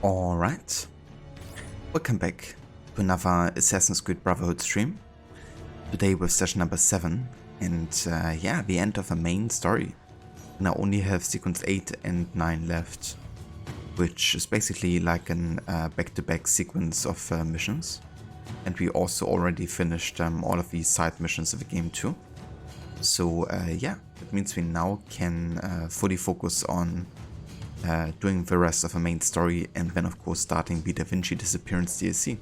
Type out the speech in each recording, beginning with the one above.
Alright, welcome back to another Assassin's Creed Brotherhood stream. Today with session number 7 and yeah, the end of the main story. Now only have sequence 8 and 9 left, which is basically like an back-to-back sequence of missions. And we also already finished all of these side missions of the game too. So yeah, that means we now can fully focus on doing the rest of the main story, and then of course starting the Da Vinci Disappearance DLC.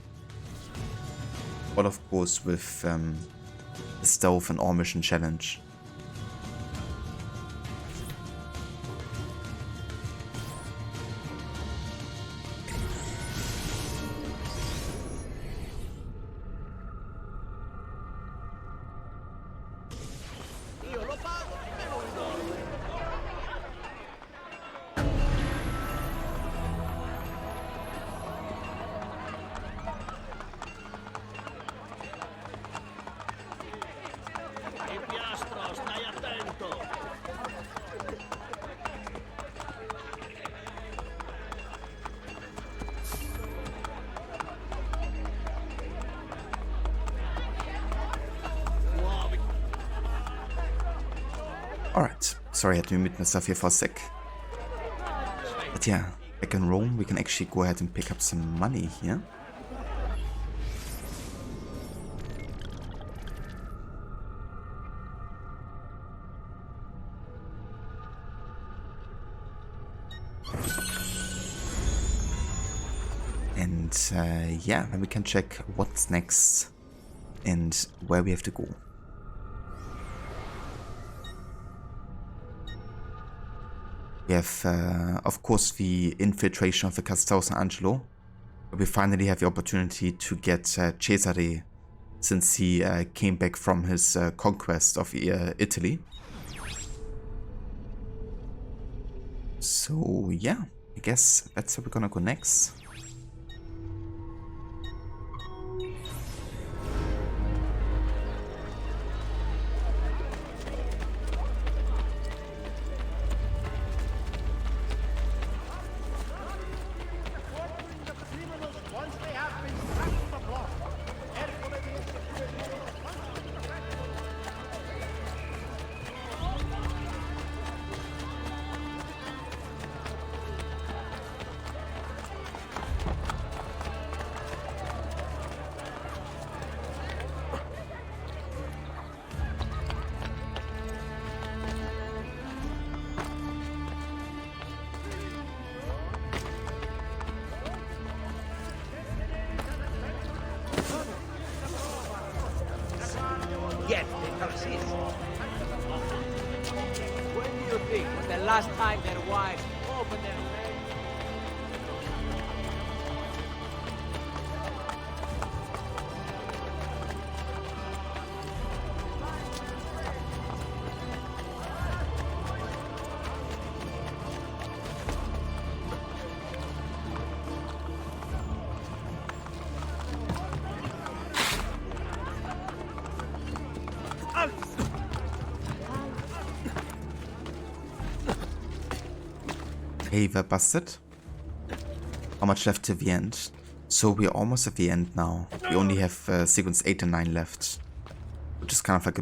But of course with the stealth and all mission challenge. Alright, sorry I had to mute myself here for a sec. But yeah, back in Rome we can actually go ahead and pick up some money here. And yeah, then we can check what's next and where we have to go. We have, of course, the infiltration of the Castel San Angelo. We finally have the opportunity to get Cesare, since he came back from his conquest of Italy. So yeah, I guess that's where we're gonna go next. yet they persist. When do you think was the last time their wives opened their mouths? Hey, we're busted. How much left to the end? So we're almost at the end now. We only have sequence 8 and 9 left, which is kind of like a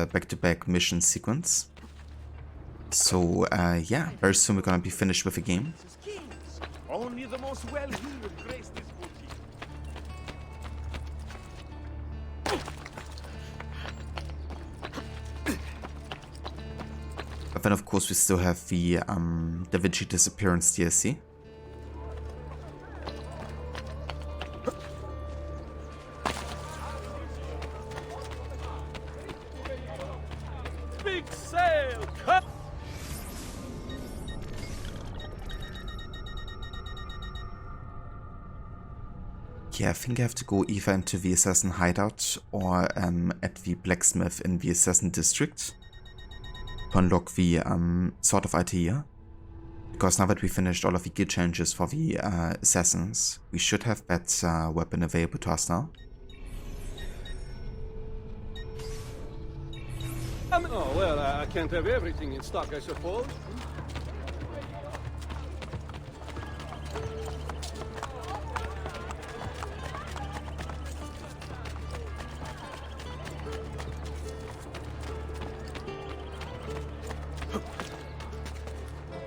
back-to-back mission sequence. So yeah, very soon we're gonna be finished with the game. Only the most well-heeled grace this booty. But then of course we still have the Da Vinci Disappearance DLC. Big sail, cut! Yeah, I think I have to go either into the Assassin Hideout or at the Blacksmith in the Assassin District to unlock the Sword of Altair. Because now that we finished all of the gear changes for the Assassins, we should have that weapon available to us now. Oh, well, I can't have everything in stock, I suppose.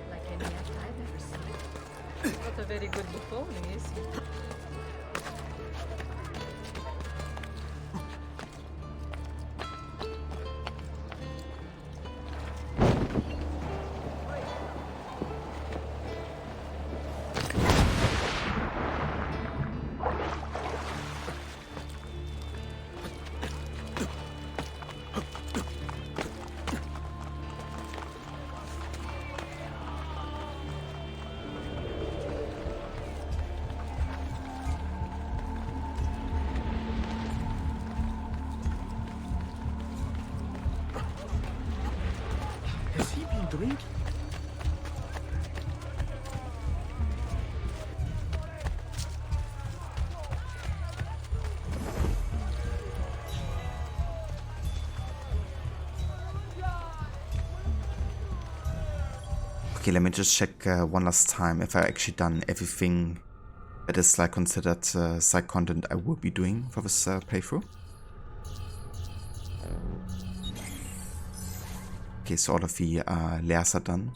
Like any act I've ever seen. Not a very good buffon, is he? Has he been drinking? Okay, let me just check one last time if I actually done everything that is like considered side content I will be doing for this playthrough. Okay, so all of the layers are done.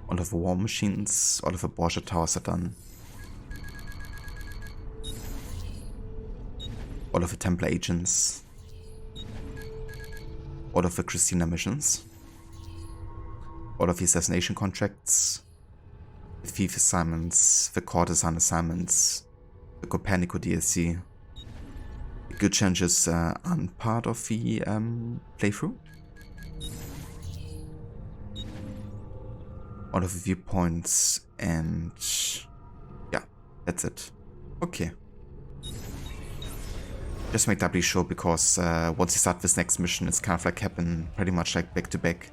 All of the war machines, all of the Borgia towers are done. All of the Templar agents. All of the Christina missions. All of the assassination contracts. The thief assignments, the courtesan assignments, the Copernico DLC. The good challenges aren't part of the playthrough. All of the viewpoints, and yeah, that's it. Okay. Just make doubly sure, because once you start this next mission, it's kind of like happen pretty much like back to back.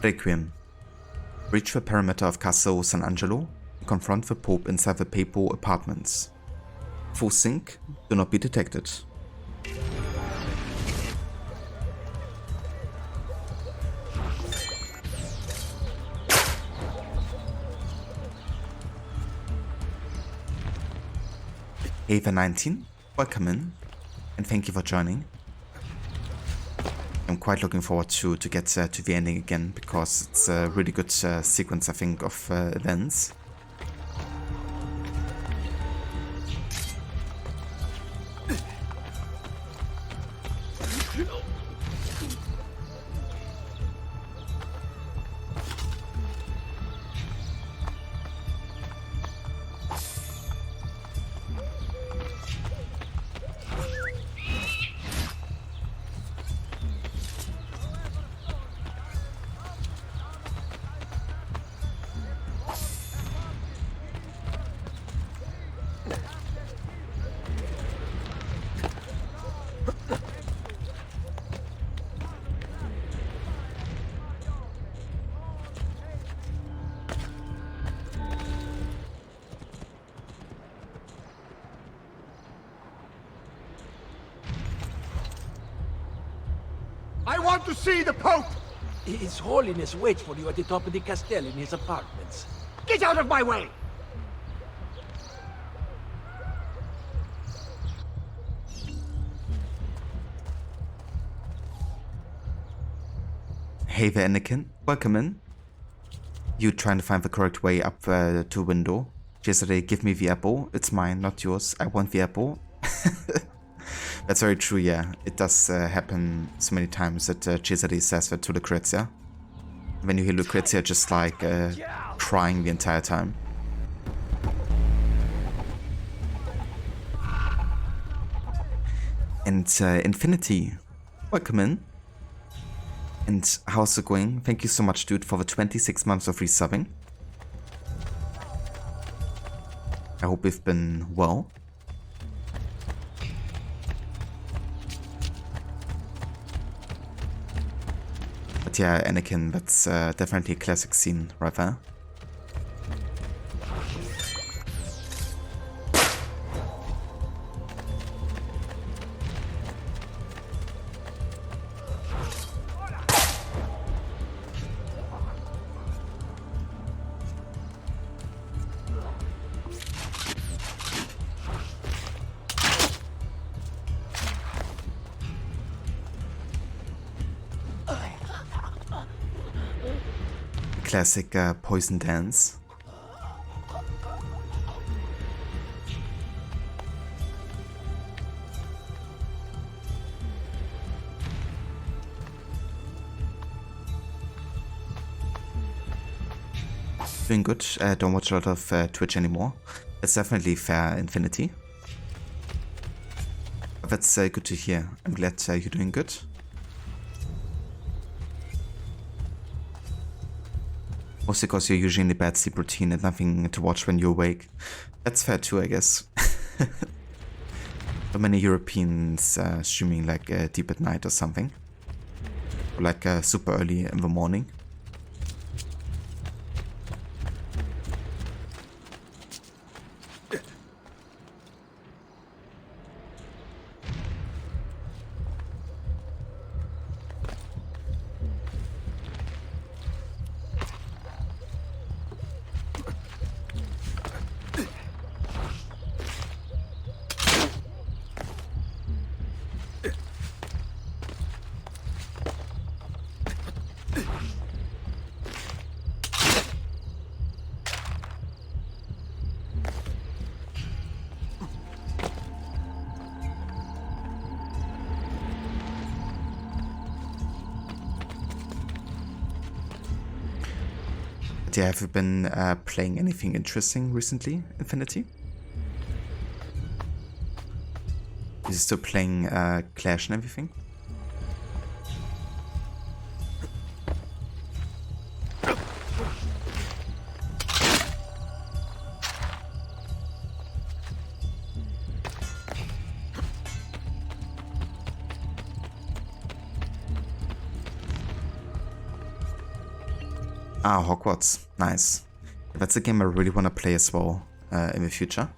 Requiem. Reach the perimeter of Castle San Angelo and confront the Pope inside the Papal apartments. Full sync, do not be detected. Hey the 19, welcome in, and thank you for joining. I'm quite looking forward to get to the ending again, because it's a really good sequence, I think, of events. I want to see the Pope! His Holiness waits for you at the top of the castle in his apartments. Get out of my way! Hey there, Anakin. Welcome in. You trying to find the correct way up to window. Cesare, give me the apple. It's mine, not yours. I want the apple. That's very true, yeah. It does happen so many times that Cesare says that to Lucrezia. When you hear Lucrezia just like crying the entire time. And Infinity, welcome in. And how's it going? Thank you so much, dude, for the 26 months of resubbing. I hope you've been well. But yeah, Anakin, that's definitely a classic scene right there. Classic poison dance. Doing good. Don't watch a lot of Twitch anymore. That's definitely fair, Infinity. But that's good to hear. I'm glad you're doing good. Mostly because you're usually in the bad sleep routine and nothing to watch when you're awake. That's fair too, I guess. So many Europeans streaming like deep at night or something. Or like super early in the morning. Yeah, have you been playing anything interesting recently, Infinity? Is you still playing Clash and everything? Ah, Hogwarts. Nice. That's a game I really want to play as well in the future.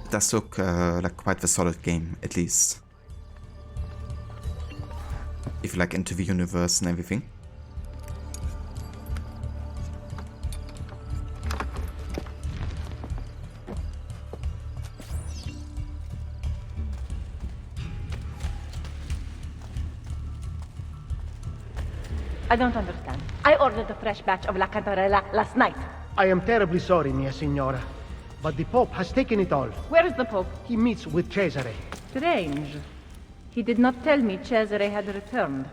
It does look like quite a solid game, at least. If you're like into the universe and everything. I don't understand. I ordered a fresh batch of La Cantarella last night. I am terribly sorry, mia signora. But the Pope has taken it all. Where is the Pope? He meets with Cesare. Strange. He did not tell me Cesare had returned.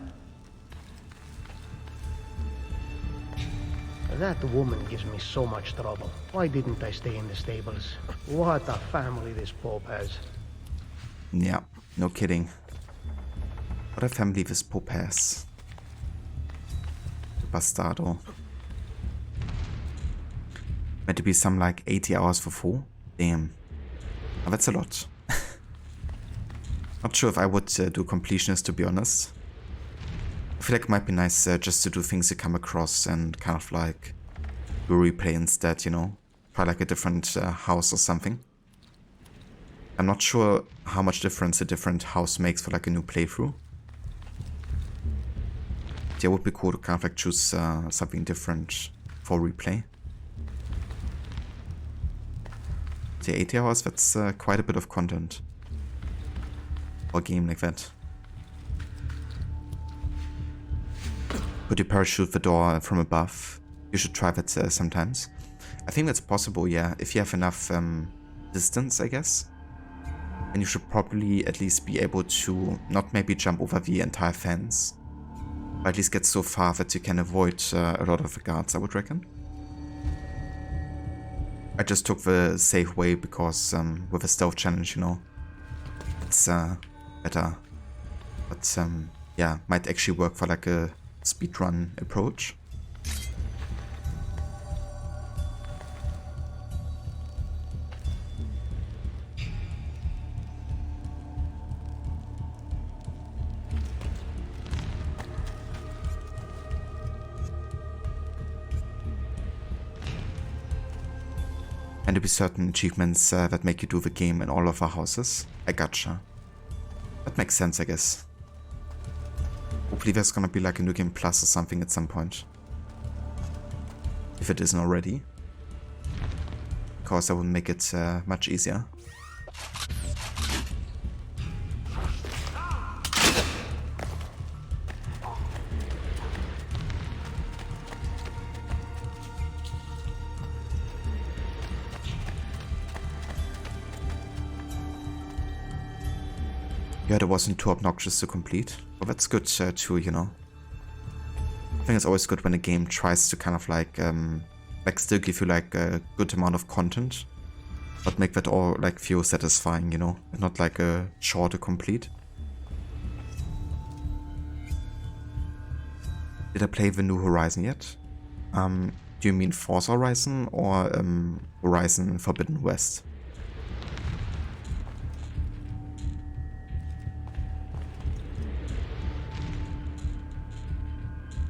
That woman gives me so much trouble. Why didn't I stay in the stables? What a family this Pope has. Yeah, no kidding. What a family this Pope has. Bastardo. Meant to be some like 80 hours for full. Damn. Oh, that's a lot. Not sure if I would do completionist, to be honest. I feel like it might be nice just to do things you come across and kind of like do a replay instead, you know? Try like a different house or something. I'm not sure how much difference a different house makes for like a new playthrough. Yeah, it would be cool to kind of like choose something different for replay. So 80 hours, that's quite a bit of content for a game like that. Could you parachute the door from above? You should try that sometimes. I think that's possible, yeah, if you have enough distance, I guess. And you should probably at least be able to not maybe jump over the entire fence, but at least get so far that you can avoid a lot of the guards, I would reckon. I just took the safe way because with a stealth challenge, you know, it's better. But yeah, might actually work for like a speedrun approach. And there'll be certain achievements that make you do the game in all of our houses. I gotcha. That makes sense, I guess. Hopefully there's gonna be like a New Game Plus or something at some point. If it isn't already. Because that would make it much easier. Yeah, that wasn't too obnoxious to complete. But that's good too, you know. I think it's always good when a game tries to kind of like still give you like a good amount of content, but make that all like feel satisfying, you know, and not like a chore to complete. Did I play the new Horizon yet? Do you mean Forza Horizon or Horizon Forbidden West?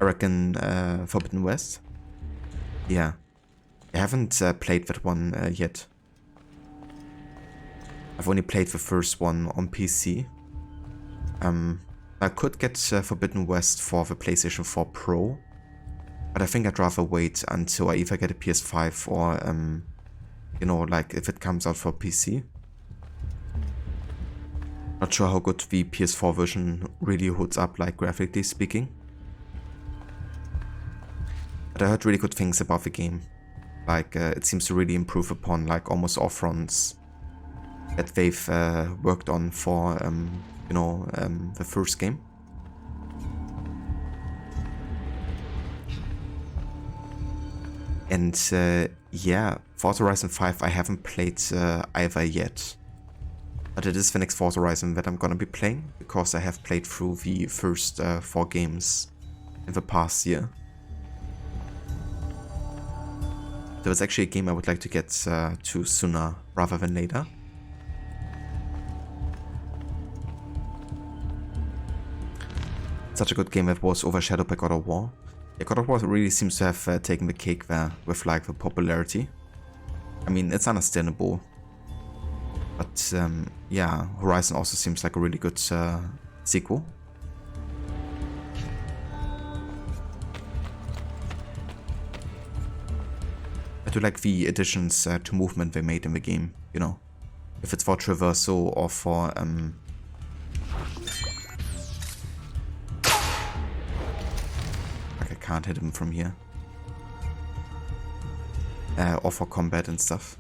I reckon Forbidden West. Yeah, I haven't played that one yet. I've only played the first one on PC. I could get Forbidden West for the PlayStation 4 Pro, but I think I'd rather wait until I either get a PS5 or, you know, like if it comes out for PC. Not sure how good the PS4 version really holds up, like graphically speaking. But I heard really good things about the game. Like, it seems to really improve upon like almost all fronts that they've worked on for, you know, the first game. And yeah, Forza Horizon 5 I haven't played either yet. But it is the next Forza Horizon that I'm gonna be playing, because I have played through the first 4 games in the past year. There was actually a game I would like to get to sooner rather than later. Such a good game that was overshadowed by God of War. Yeah, God of War really seems to have taken the cake there with like the popularity. I mean, it's understandable. But yeah, Horizon also seems like a really good sequel. I do like the additions to movement they made in the game, you know. If it's for traversal or for like I can't hit him from here. Or for combat and stuff.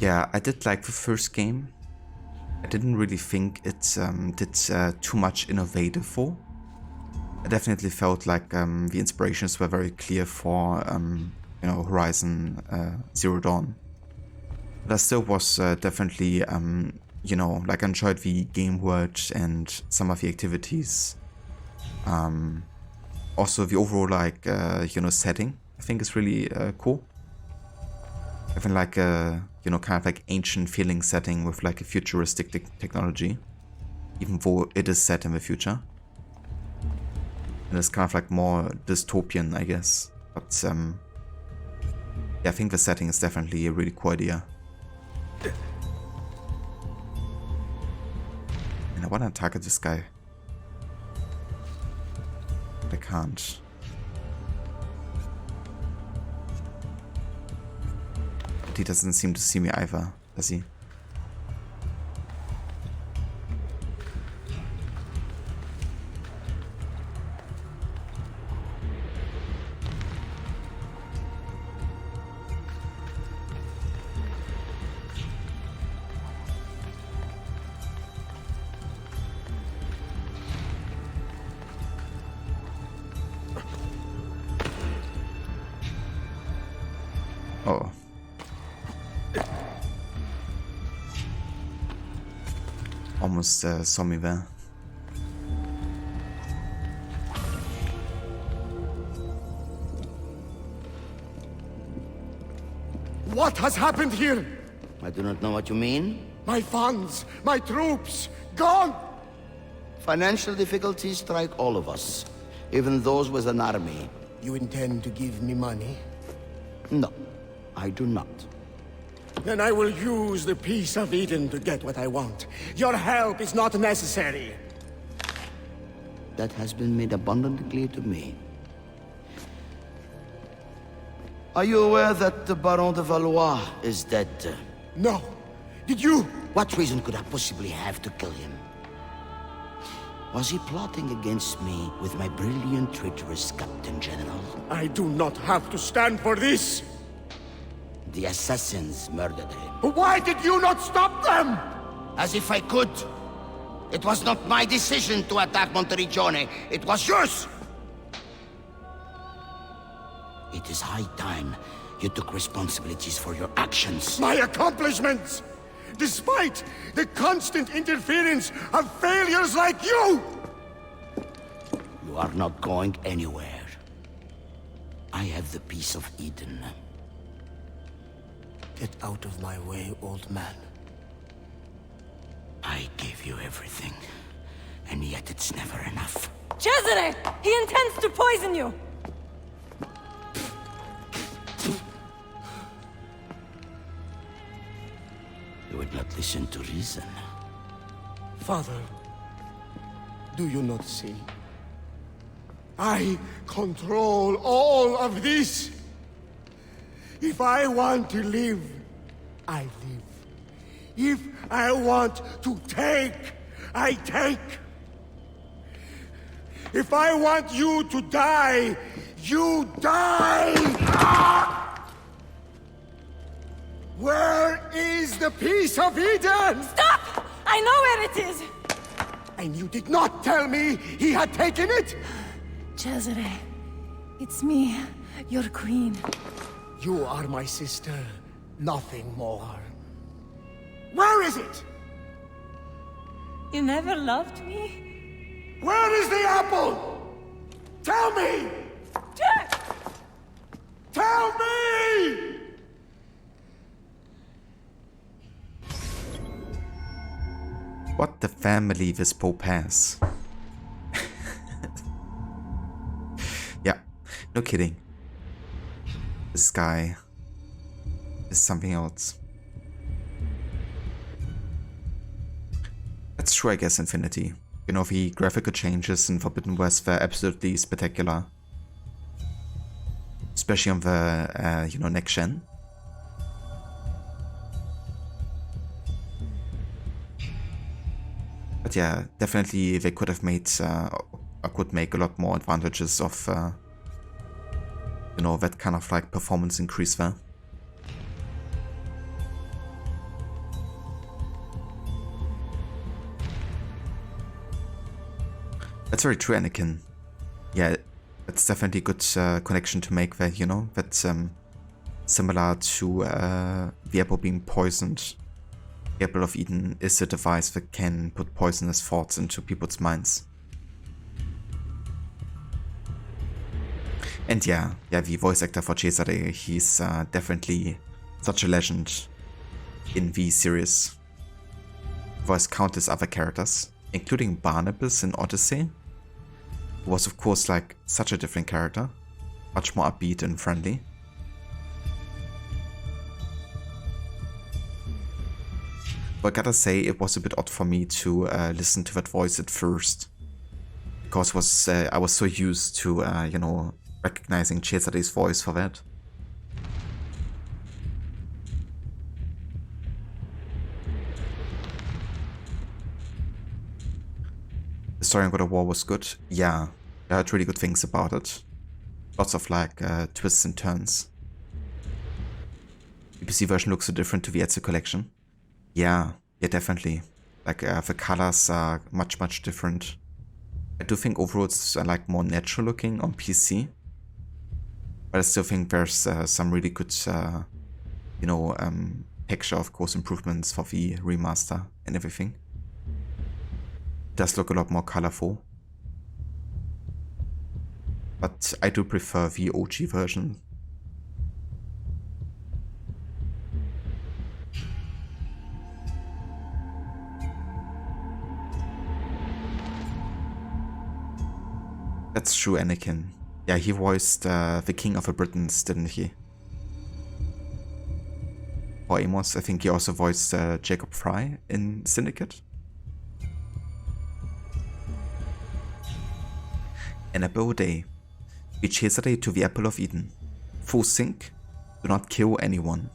Yeah, I did like the first game. I didn't really think it did too much innovative for. I definitely felt like the inspirations were very clear for, you know, Horizon Zero Dawn. But I still was definitely, you know, like enjoyed the game world and some of the activities. Also the overall, like, you know, setting, I think is really cool. Having like a, you know, kind of like ancient feeling setting with like a futuristic technology, even though it is set in the future. And it's kind of like more dystopian, I guess. But yeah, I think the setting is definitely a really cool idea. And I want to target this guy. But I can't. But he doesn't seem to see me either, does he? Oh. Almost saw me there. What has happened here? I do not know what you mean. My funds, my troops, gone! Financial difficulties strike all of us, even those with an army. You intend to give me money? No, I do not. Then I will use the Peace of Eden to get what I want. Your help is not necessary. That has been made abundantly clear to me. Are you aware that the Baron de Valois is dead? No. Did you? What reason could I possibly have to kill him? Was he plotting against me with my brilliant, traitorous Captain General? I do not have to stand for this! The assassins murdered him. Why did you not stop them? As if I could! It was not my decision to attack Monteriggione, it was yours! It is high time you took responsibilities for your actions. My accomplishments! Despite the constant interference of failures like you! You are not going anywhere. I have the Peace of Eden. Get out of my way, old man. I gave you everything, and yet it's never enough. Cesare! He intends to poison you! You would not listen to reason. Father, do you not see? I control all of this. If I want to live, I live. If I want to take, I take. If I want you to die, you die! Ah! Where is the Peace of Eden? Stop! I know where it is! And you did not tell me he had taken it? Cesare, it's me, your queen. You are my sister, nothing more. Where is it? You never loved me? Where is the apple? Tell me! Tell me! What the family this Pope has. Yeah, no kidding. This guy is something else. That's true, I guess, Infinity. You know, the graphical changes in Forbidden West were absolutely spectacular. Especially on the, you know, next gen. But yeah, definitely they could have made, or could make a lot more advantages of, you know, that kind of like performance increase there. That's very true, Anakin. Yeah, it's definitely a good connection to make there, you know? That's similar to the apple being poisoned. The Apple of Eden is a device that can put poisonous thoughts into people's minds. And yeah, the voice actor for Cesare, he's definitely such a legend in the series. Voiced countless other characters, including Barnabas in Odyssey, who was of course like such a different character, much more upbeat and friendly. But I gotta say, it was a bit odd for me to listen to that voice at first, because I was so used to, you know, recognizing Cesare's voice for that. The story in God of War was good. Yeah, I heard really good things about it. Lots of like twists and turns. The PC version looks so different to the Ezio collection. Yeah, definitely. Like the colors are much different. I do think overall it's like more natural looking on PC. But I still think there's some really good, you know, texture, of course, improvements for the remaster and everything. It does look a lot more colorful. But I do prefer the OG version. That's true, Anakin. Yeah, he voiced the King of the Britons, didn't he? Or Amos, I think he also voiced Jacob Fry in Syndicate. An apple a day. Be Cesare to the Apple of Eden. Full sync. Do not kill anyone.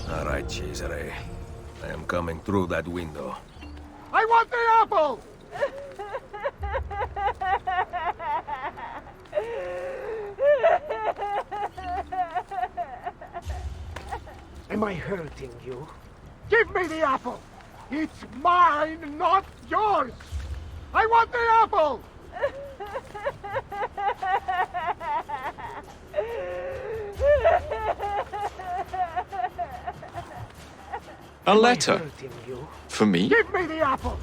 All right, Cesare. I am coming through that window. I want the apple! Am I hurting you? Give me the apple! It's mine, not yours! I want the apple! A letter? Hurting you? For me? Give me the apple!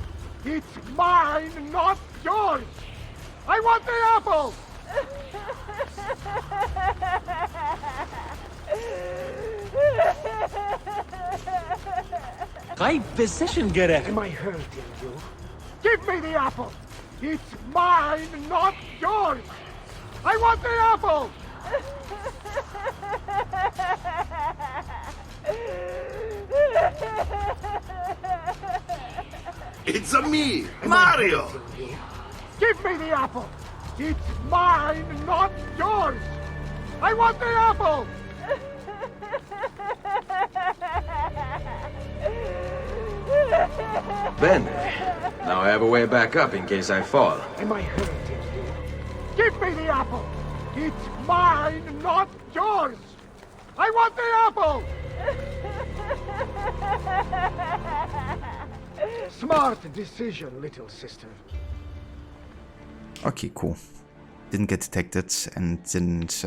It's mine, not yours! I want the apple! High physician Gerek. Am I hurting you? Give me the apple! It's mine, not yours! I want the apple! It's a me, Am I Mario! hurting you? Give me the apple! It's mine, not yours! I want the apple! Bene. Now I have a way back up in case I fall. Am I hurting you? Give me the apple! It's mine, not yours! I want the apple! Smart decision, little sister. Okay, cool. Didn't get detected and didn't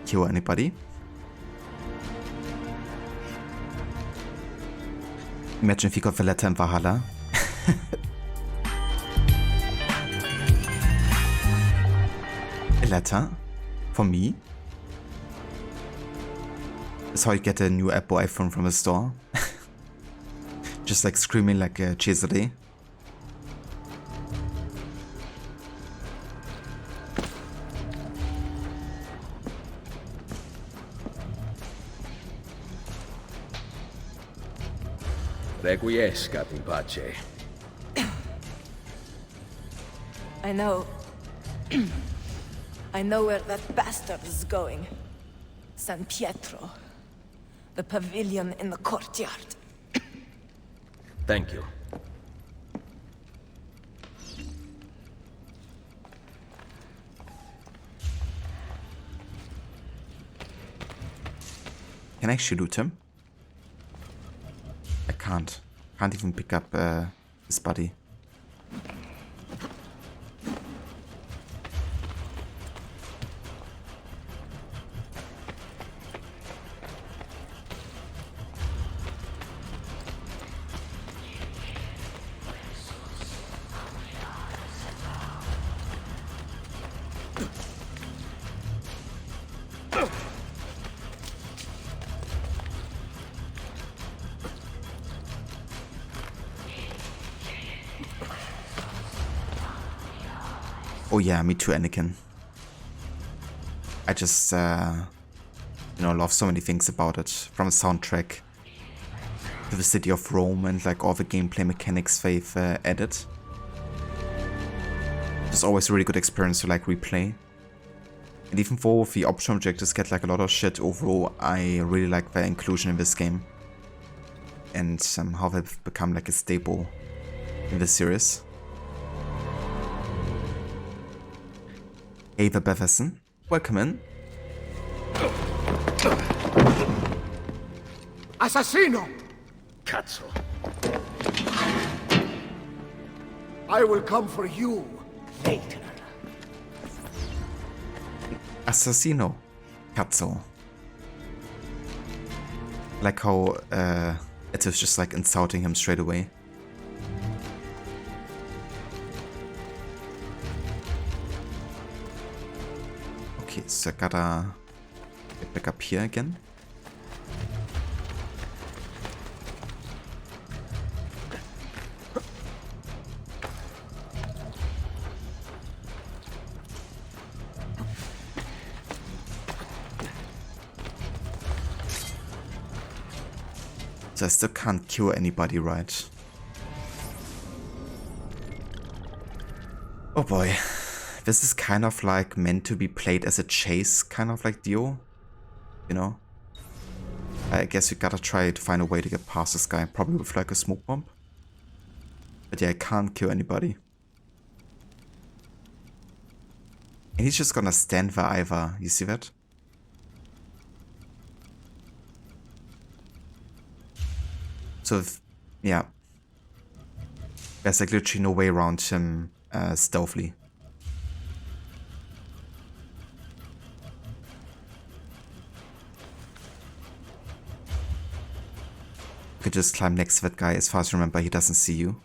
kill anybody. Imagine if he got the letter in Valhalla. A letter? For me? That's how you get a new Apple iPhone from the store. Just like screaming like a Cesare. Requiescat in pace. I know. I know where that bastard is going. San Pietro. The pavilion in the courtyard. Thank you. Can I actually loot him? I can't. Can't even pick up his body. Oh yeah, me too, Anakin. I just, you know, love so many things about it. From the soundtrack to the city of Rome and like all the gameplay mechanics they've added. It's always a really good experience to like replay. And even though the optional objectives get like a lot of shit overall, I really like their inclusion in this game. And how they've become like a staple in this series. Ava Beverson, welcome in. Assassino! Cazzo. I will come for you later. Assassino. Cazzo. Like how it was just like insulting him straight away. Okay, so I gotta get back up here again. So I still can't cure anybody, right? Oh boy. This is kind of like meant to be played as a chase, kind of like Dio. You know? I guess we gotta try to find a way to get past this guy, probably with like a smoke bomb. But yeah, I can't kill anybody. And he's just gonna stand there either, you see that? So, yeah. There's like literally no way around him stealthily. You could just climb next to that guy. As far as I remember, he doesn't see you.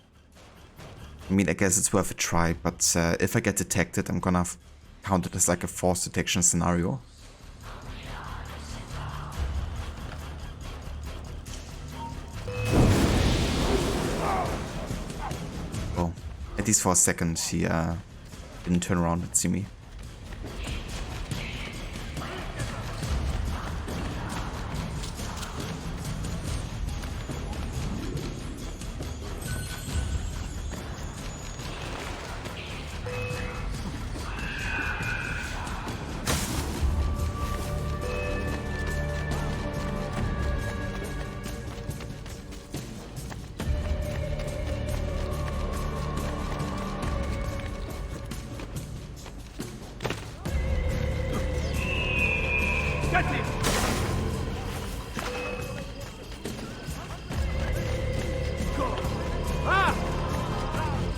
I mean, I guess it's worth a try, but if I get detected, I'm gonna count it as like a forced detection scenario. Oh, at least for a second, he didn't turn around and see me.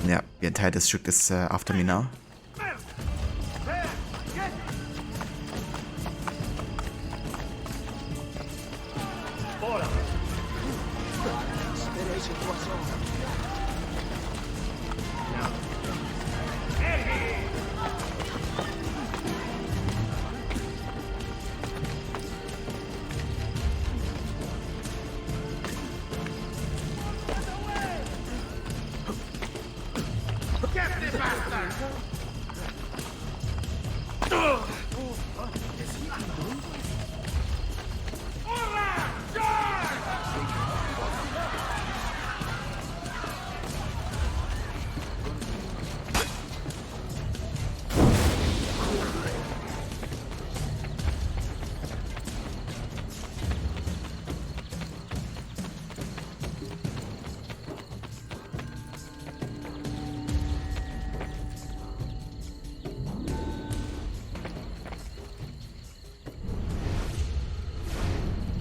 Yeah, the entire district is after me now.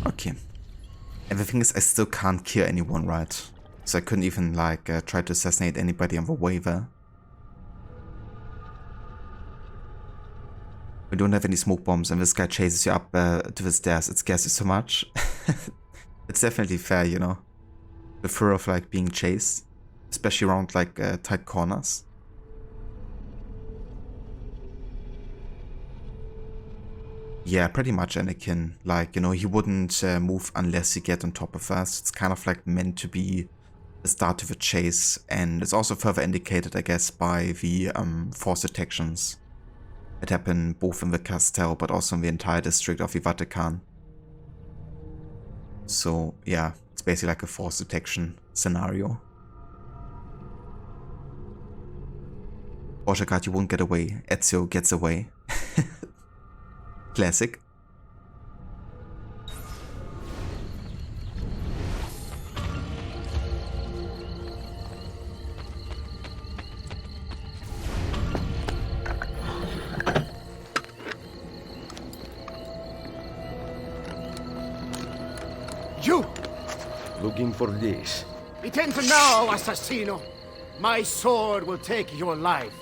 Okay. And the thing is, I still can't kill anyone, right? So I couldn't even, like, try to assassinate anybody on the way there. We don't have any smoke bombs, and this guy chases you up to the stairs. It scares you so much. It's definitely fair, you know? The fear of, like, being chased. Especially around, like, tight corners. Yeah, pretty much, Anakin. Like, you know, he wouldn't move unless you get on top of us. It's kind of like meant to be the start of a chase, and it's also further indicated, I guess, by the force detections that happen both in the Castel but also in the entire district of the Vatican. So yeah, it's basically like a force detection scenario. Borjagard, you won't get away. Ezio gets away. Classic. You! Looking for this. Attend now, assassino! My sword will take your life.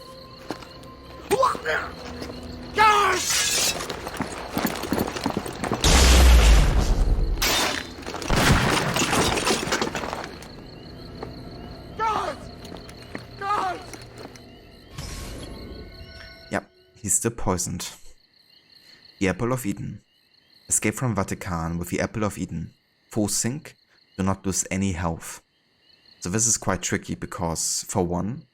Guards! Guards! Guards! Yep, he's still poisoned. The Apple of Eden. Escape from Vatican with the Apple of Eden. Full sync, do not lose any health. So this is quite tricky because, for one,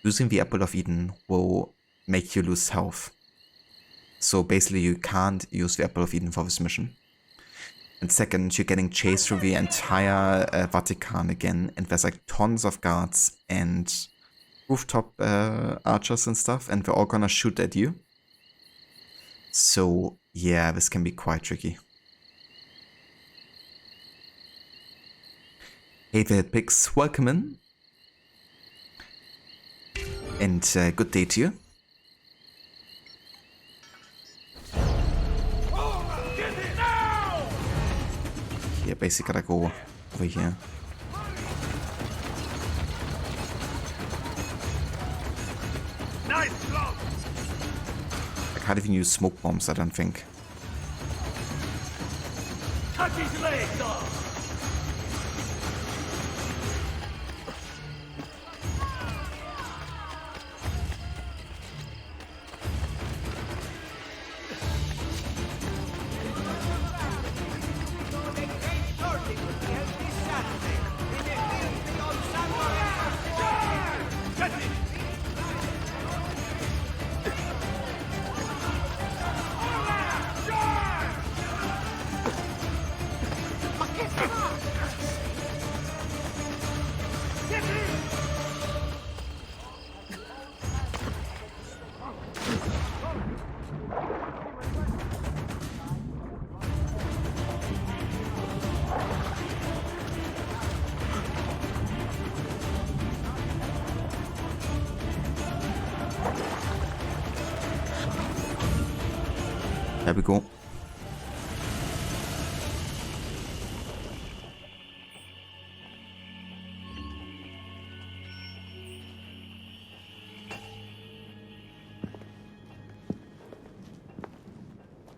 using the Apple of Eden will make you lose health. So basically you can't use the Apple of Eden for this mission. And second, you're getting chased through the entire Vatican again, and there's like tons of guards and rooftop archers and stuff, and they're all gonna shoot at you. So yeah, this can be quite tricky. Hey there, Pix, welcome in. And good day to you. Yeah, basically gotta go over here. I can't even use smoke bombs, I don't think. Cut his legs off! There we go.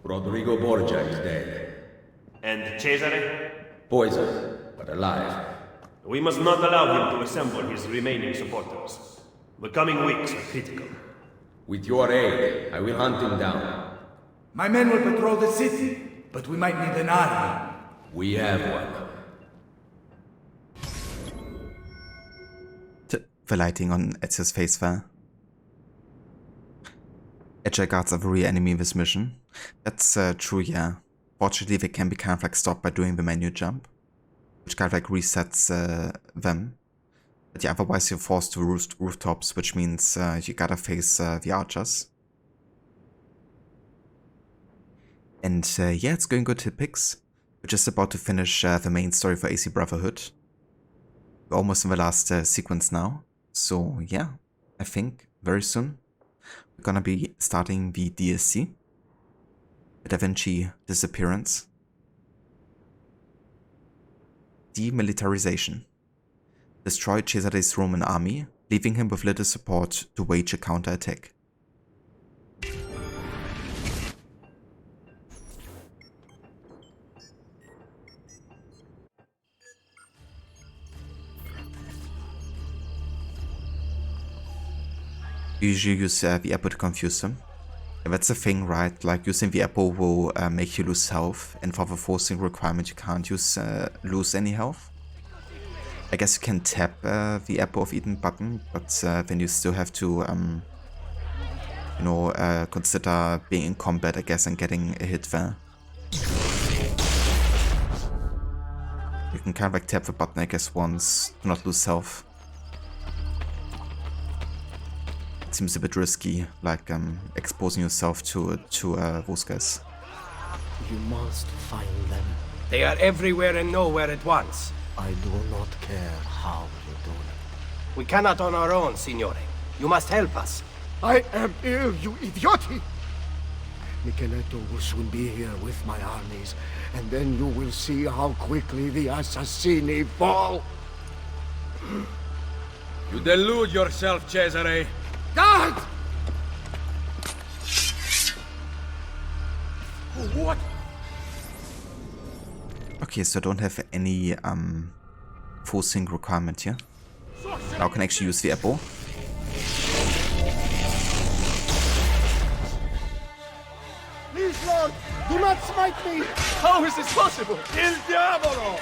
Rodrigo Borgia is dead. And Cesare? Poisoned, but alive. We must not allow him to assemble his remaining supporters. The coming weeks are critical. With your aid, I will hunt him down. My men will patrol the city, but we might need an army. We have one. The lighting on Ezio's face there. Agile guards are the real enemy in this mission. That's true, yeah. Fortunately, they can be kind of like stopped by doing the menu jump, which kind of like resets them. But yeah, otherwise you're forced to rooftops, which means you gotta face the archers. And yeah, it's going good to Pix. We're just about to finish the main story for AC Brotherhood. We're almost in the last sequence now. So yeah, I think very soon we're gonna be starting the DSC. The Da Vinci Disappearance. Demilitarization. Destroy Cesare's Roman army, leaving him with little support to wage a counterattack. You usually use the apple to confuse them. Yeah, that's the thing, right? Like, using the apple will make you lose health, and for the forcing requirement you can't lose any health. I guess you can tap the Apple of Eden button, but then you still have to, you know, consider being in combat, I guess, and getting a hit there. You can kind of like tap the button, I guess, once to not lose health. It seems a bit risky, like exposing yourself to those guys. You must find them. They are everywhere and nowhere at once. I do not care how you do it. We cannot on our own, Signore. You must help us. I am ill, you idioti! Micheletto will soon be here with my armies, and then you will see how quickly the assassini fall. You delude yourself, Cesare. God! What? Okay, so I don't have any full sync requirement here. Now I can actually use the apple. Please, Lord, do not smite me! How is this possible? Il diavolo!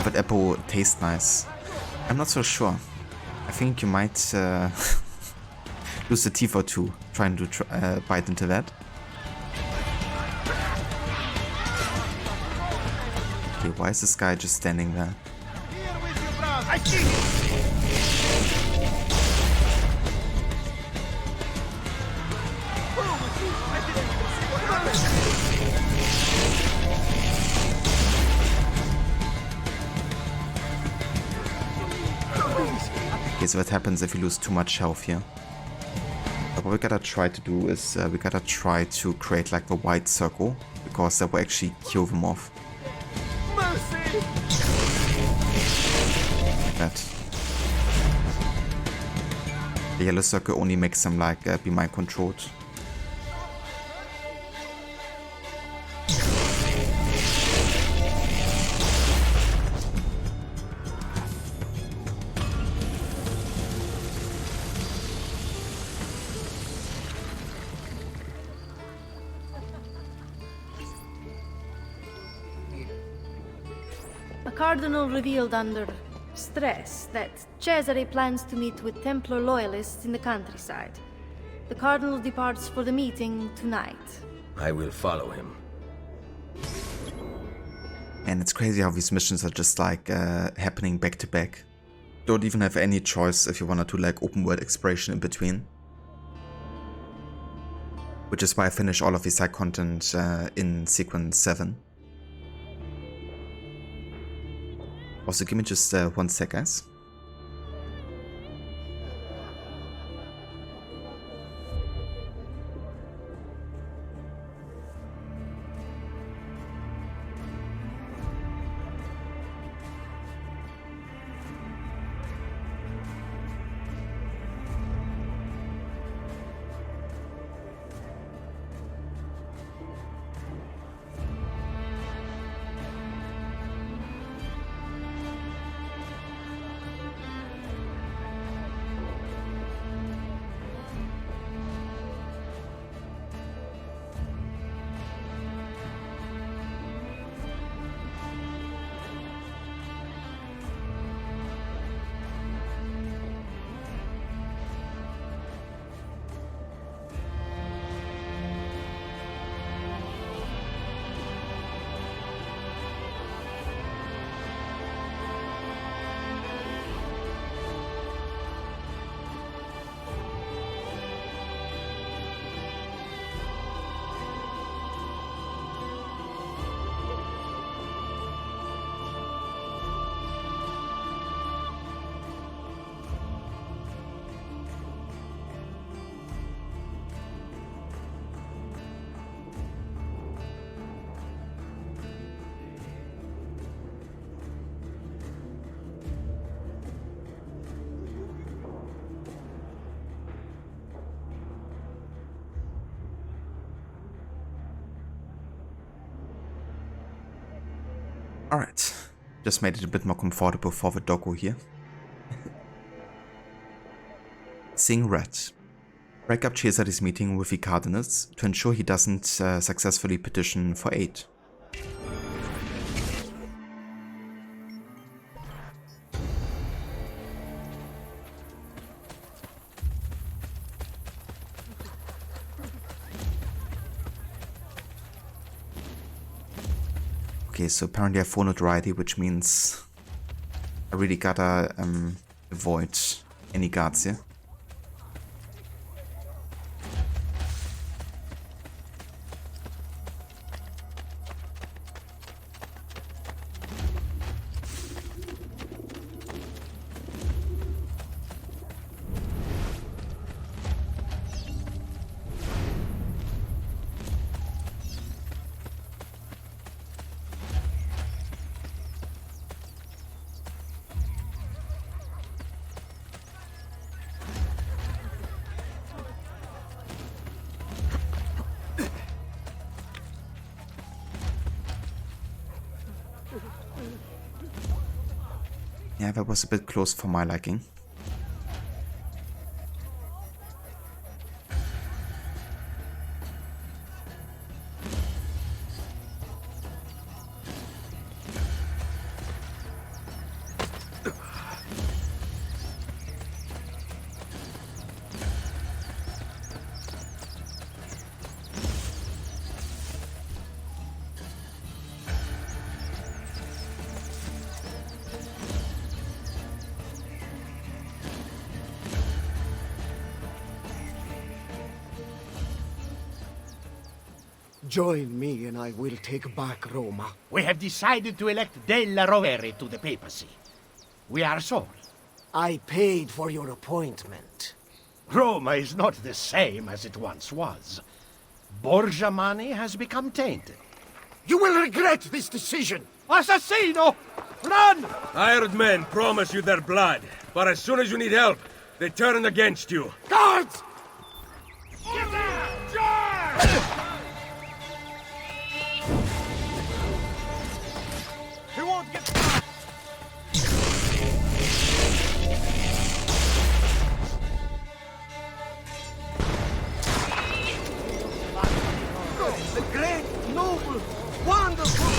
But apple tastes nice. I'm not so sure. I think you might use the T42 trying to bite into that. Okay, why is this guy just standing there? Okay, so what happens if you lose too much health here? But what we gotta try to do is we gotta try to create like a white circle, because that will actually kill them off. Like that. The yellow circle only makes them like be mind controlled. The Cardinal revealed under stress that Cesare plans to meet with Templar loyalists in the countryside. The Cardinal departs for the meeting tonight. I will follow him. And it's crazy how these missions are just like happening back to back. Don't even have any choice if you wanna do like open world exploration in between. Which is why I finish all of the side content in sequence 7. Also, give me just 1 sec, guys. Alright, just made it a bit more comfortable for the doggo here. Seeing red. Break up Cesare's meeting with the Cardinals to ensure he doesn't successfully petition for aid. Okay, so apparently I have 4 notoriety, which means I really gotta avoid any guards here. Yeah, that was a bit close for my liking. Join me and I will take back Roma. We have decided to elect Della Rovere to the papacy. We are sorry. I paid for your appointment. Roma is not the same as it once was. Borgia money has become tainted. You will regret this decision! Assassino! Run! Hired men promise you their blood, but as soon as you need help, they turn against you. Guards! He won't get... The great, noble, wonderful...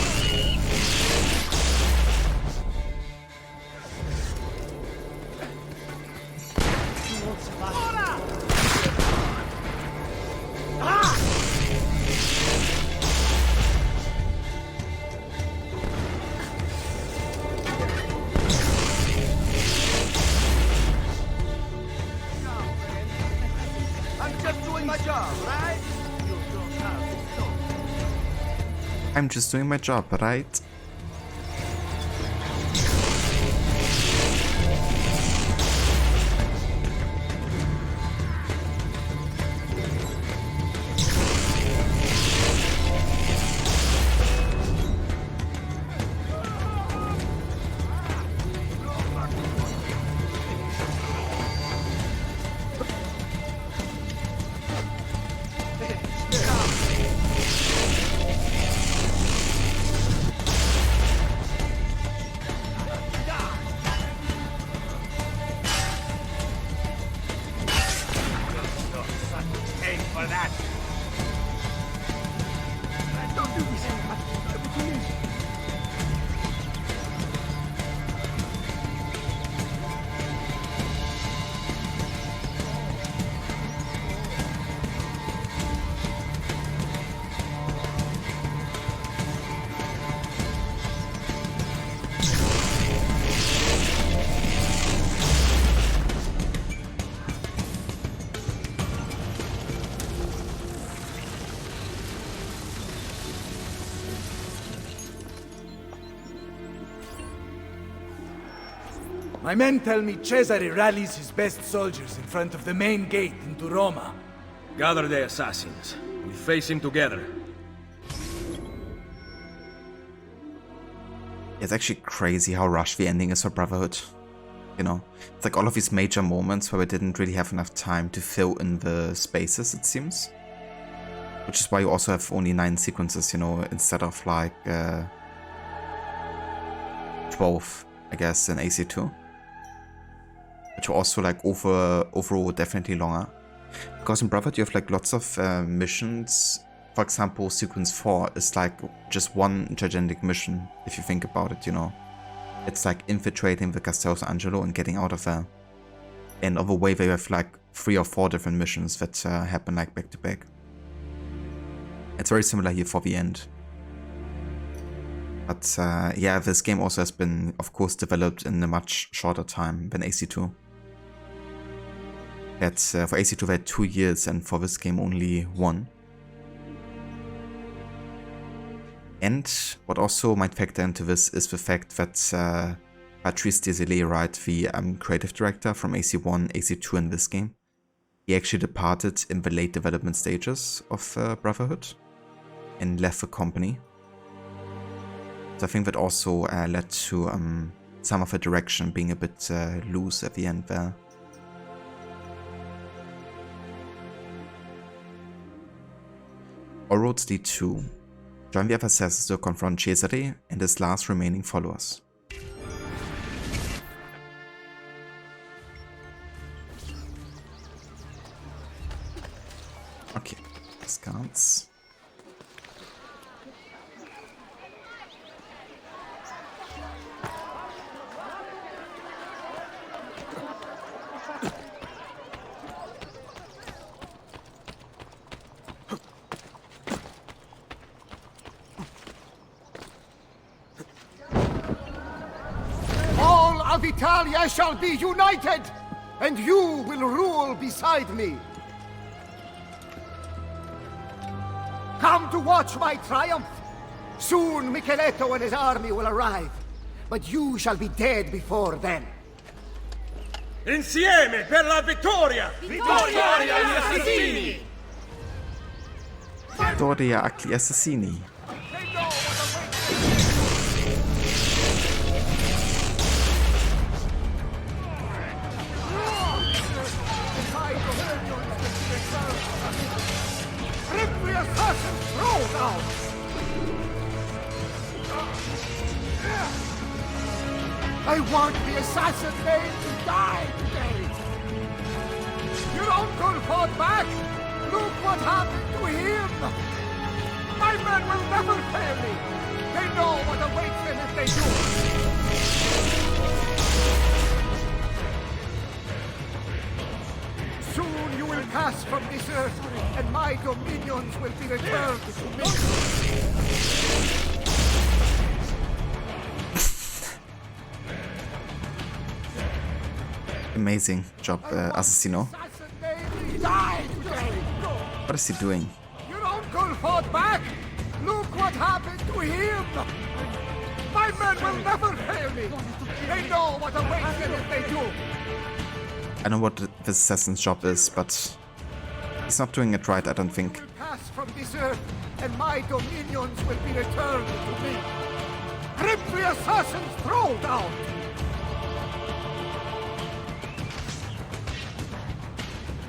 I'm just doing my job, right? My men tell me Cesare rallies his best soldiers in front of the main gate into Roma. Gather the assassins. We face him together. It's actually crazy how rushed the ending is for Brotherhood. You know, it's like all of these major moments where we didn't really have enough time to fill in the spaces, it seems. Which is why you also have only 9 sequences, you know, instead of like both, I guess, in AC2. Which were also like overall definitely longer. Because in Brotherhood you have like lots of missions. For example, Sequence 4 is like just one gigantic mission, if you think about it, you know. It's like infiltrating the Castello Angelo and getting out of there. And of a way where you have like 3 or 4 different missions that happen like back to back. It's very similar here for the end. But yeah, this game also has been, of course, developed in a much shorter time than AC2. For AC2 we had 2 years and for this game only 1. And what also might factor into this is the fact that Patrice Désilets, right, the creative director from AC1, AC2 in this game, he actually departed in the late development stages of Brotherhood and left the company. So I think that also led to some of the direction being a bit loose at the end there. All roads lead to join the other assassins to confront Cesare and his last remaining followers. Okay, scans. Of Italia shall be united, and you will rule beside me. Come to watch my triumph. Soon Micheletto and his army will arrive, but you shall be dead before then. Insieme per la vittoria! Vittoria agli assassini! Vittoria agli assassini. I want the assassin name to die today! Your uncle fought back! Look what happened to him! My men will never fail me! They know what awaits them if they do! Soon you will pass from this earth, and my dominions will be returned to me! Amazing job, Assassino. What is he doing? Your uncle fought back! Look what happened to him! My men will never fail me! They know what awaits them if they do! I know what this assassin's job is, but he's not doing it right, I don't think. Pass from this earth, and my dominions will be returned to me! Rip the assassin's throat out!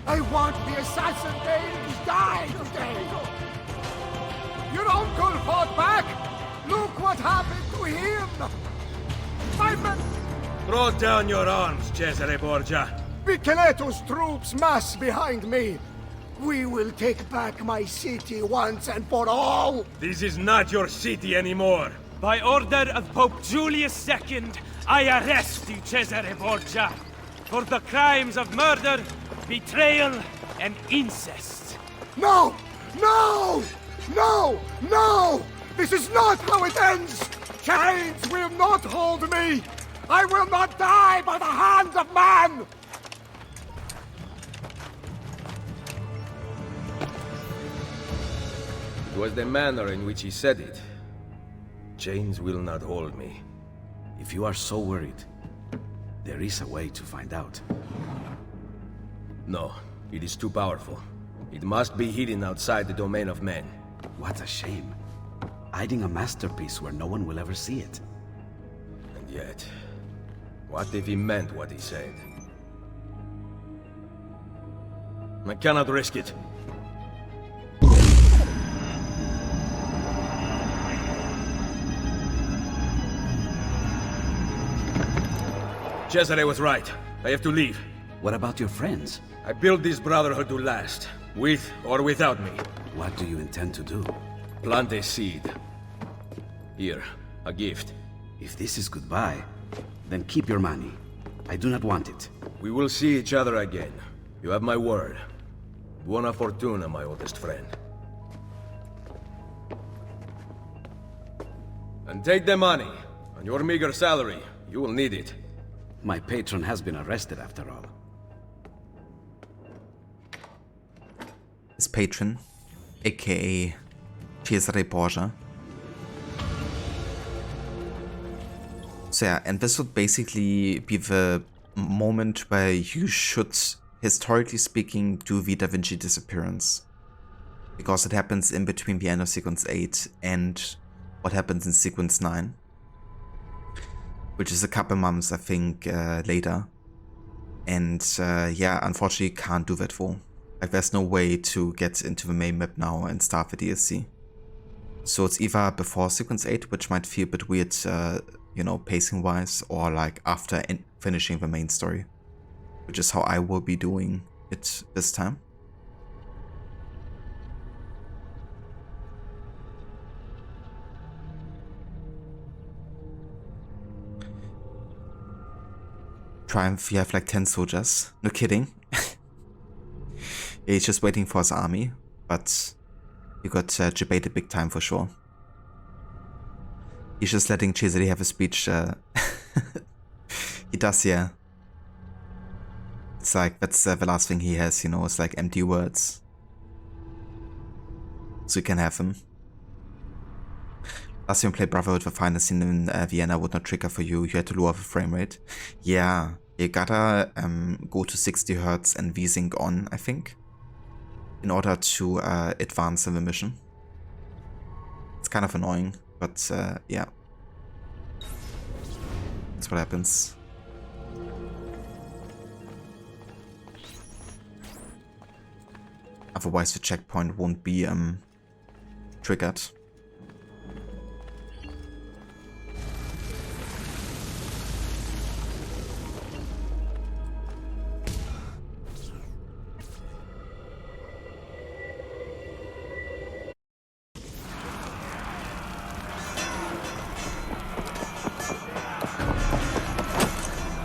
I want the assassin name to die today! Your uncle fought back! Look what happened to him! My men... Throw down your arms, Cesare Borgia. Micheletto's troops mass behind me! We will take back my city once and for all! This is not your city anymore! By order of Pope Julius II, I arrest you, Cesare Borgia, for the crimes of murder, betrayal, and incest. No! No! No! No! This is not how it ends! Chains will not hold me! I will not die by the hands of man! It was the manner in which he said it. Chains will not hold me. If you are so worried, there is a way to find out. No, it is too powerful. It must be hidden outside the domain of men. What a shame. Hiding a masterpiece where no one will ever see it. And yet, what if he meant what he said? I cannot risk it. Cesare was right. I have to leave. What about your friends? I built this Brotherhood to last, with or without me. What do you intend to do? Plant a seed. Here, a gift. If this is goodbye, then keep your money. I do not want it. We will see each other again. You have my word. Buona fortuna, my oldest friend. And take the money. On your meager salary, you will need it. My patron has been arrested after all. His patron, aka Cesare Borgia. So yeah, and this would basically be the moment where you should, historically speaking, do the Da Vinci disappearance. Because it happens in between the end of Sequence 8 and what happens in Sequence 9. Which is a couple months, I think, later. And yeah, unfortunately can't do that though. Like there's no way to get into the main map now and start the DLC. So it's either before Sequence 8, which might feel a bit weird, you know, pacing wise, or like after finishing the main story. Which is how I will be doing it this time. Triumph, you have like 10 soldiers. No kidding. He's just waiting for his army, but you got debated big time for sure. He's just letting Cesare have a speech. He does, yeah. It's like, that's the last thing he has, you know, it's like empty words. So you can have him. Last time you played Brotherhood, the final scene in Vienna would not trigger for you. You had to lower the frame rate. Yeah, you gotta go to 60 Hz and V-Sync on, I think, in order to advance in the mission. It's kind of annoying, but yeah. That's what happens. Otherwise the checkpoint won't be triggered.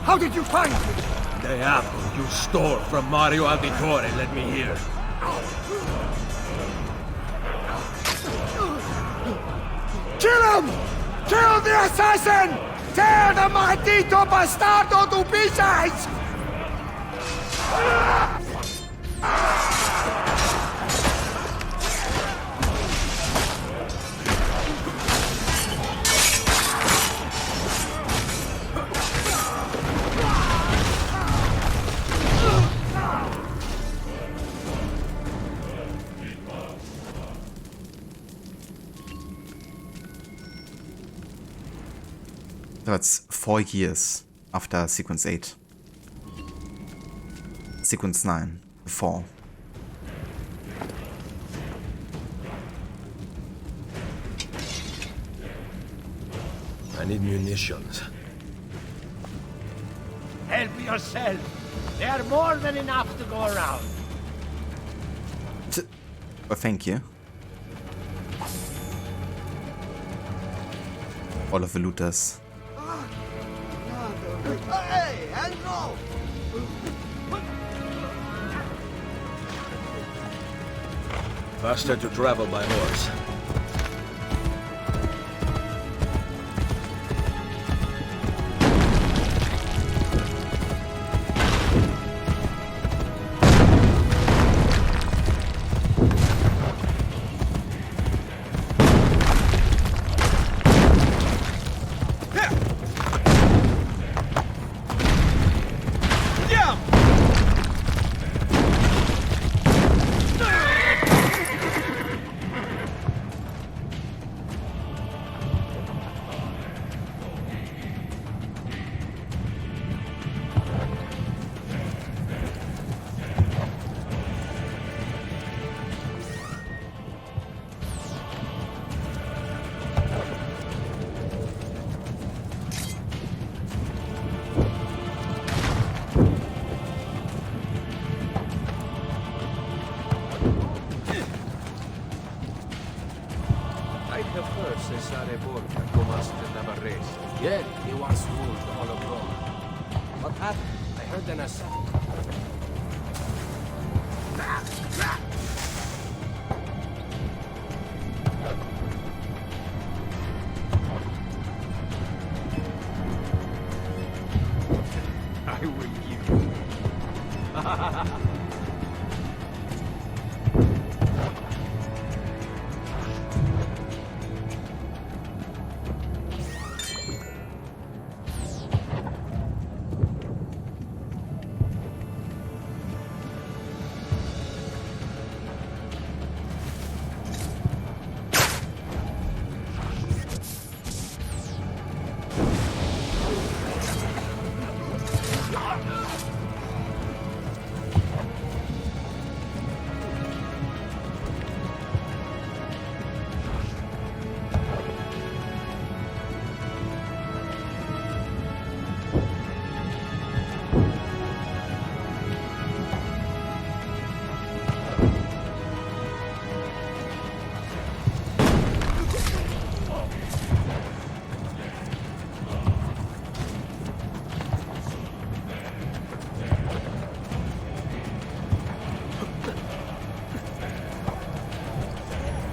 How did you find me? The apple you stole from Mario Auditore, let me hear. Kill him! Kill the assassin! Tear the maldito bastardo to pieces! So it's 4 years after Sequence 8. Sequence 9, the fall. I need munitions. Help yourself. There are more than enough to go around. Well, thank you. All of the looters. Hey, Andrew! Faster to travel by horse. first Cesare Borgia commassed the Navarrese. Yet he once ruled all of Rome. What happened? I heard an assault. I will give you.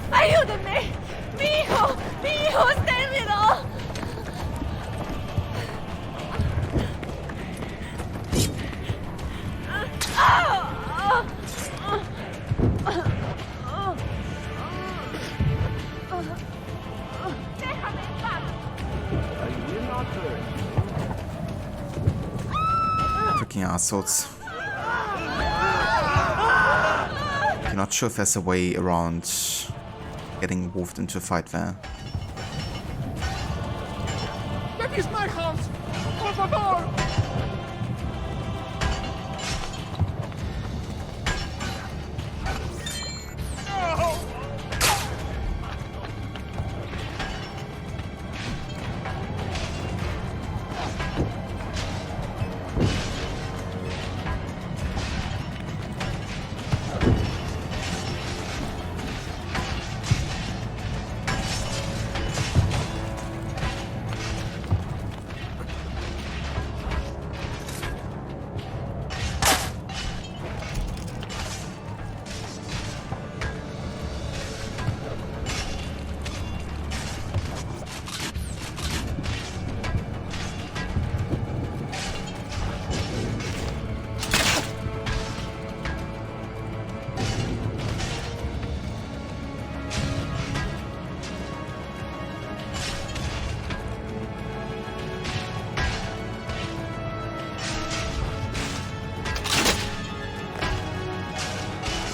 ¡Ayúdenme! ¡Mi hijo! ¡Mi hijo está herido! ¡Déjame en paz! I will not hurt you. Freaking assholes. I'm not sure if there's a way around getting involved into a fight there. That is my house! Por favor!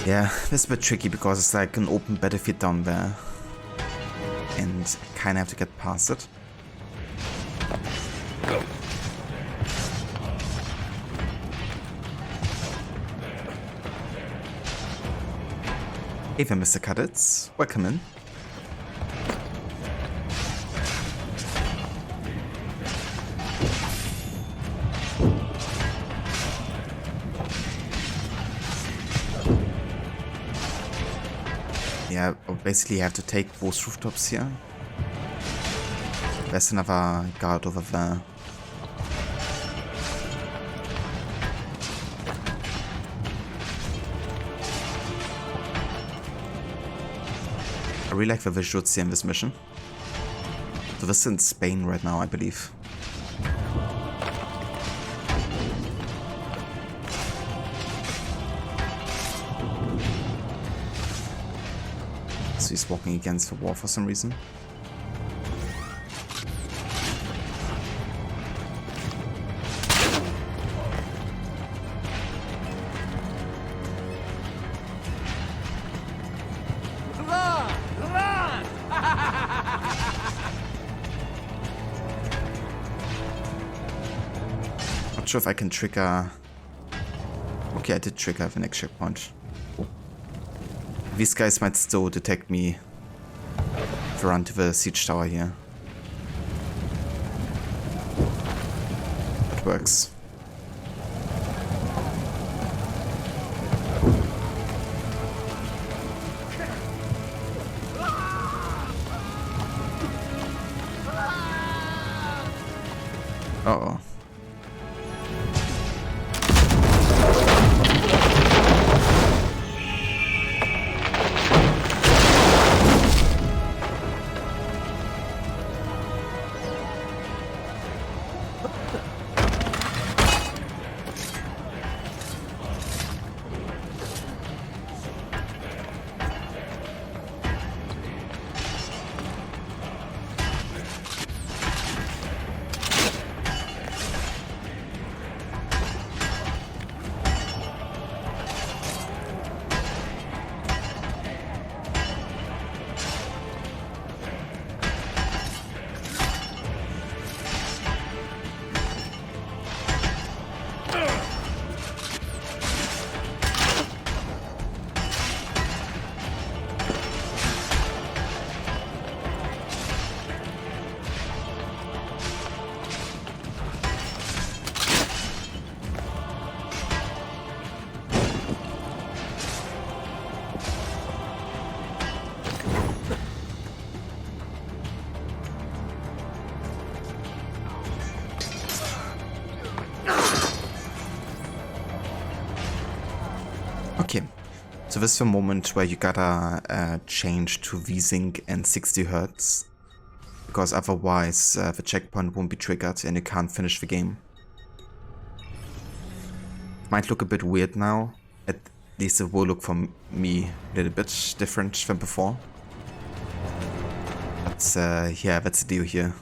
Yeah, this is a bit tricky because it's like an open battlefield down there. And I kinda have to get past it. Hey there, Mr. Cadets. Welcome in. Yeah, basically I have to take both rooftops here. There's another guard over there. I really like the visuals here in this mission. So this is in Spain right now, I believe. So he's walking against the wall for some reason. Not sure if I can trigger. Okay, I did trigger the next checkpoint. These guys might still detect me if I run to the siege tower here. It works. Uh-oh. Okay, so this is the moment where you gotta change to VSync and 60 Hz, because otherwise the checkpoint won't be triggered and you can't finish the game. Might look a bit weird now, at least it will look for me a little bit different than before. But yeah, that's the deal here.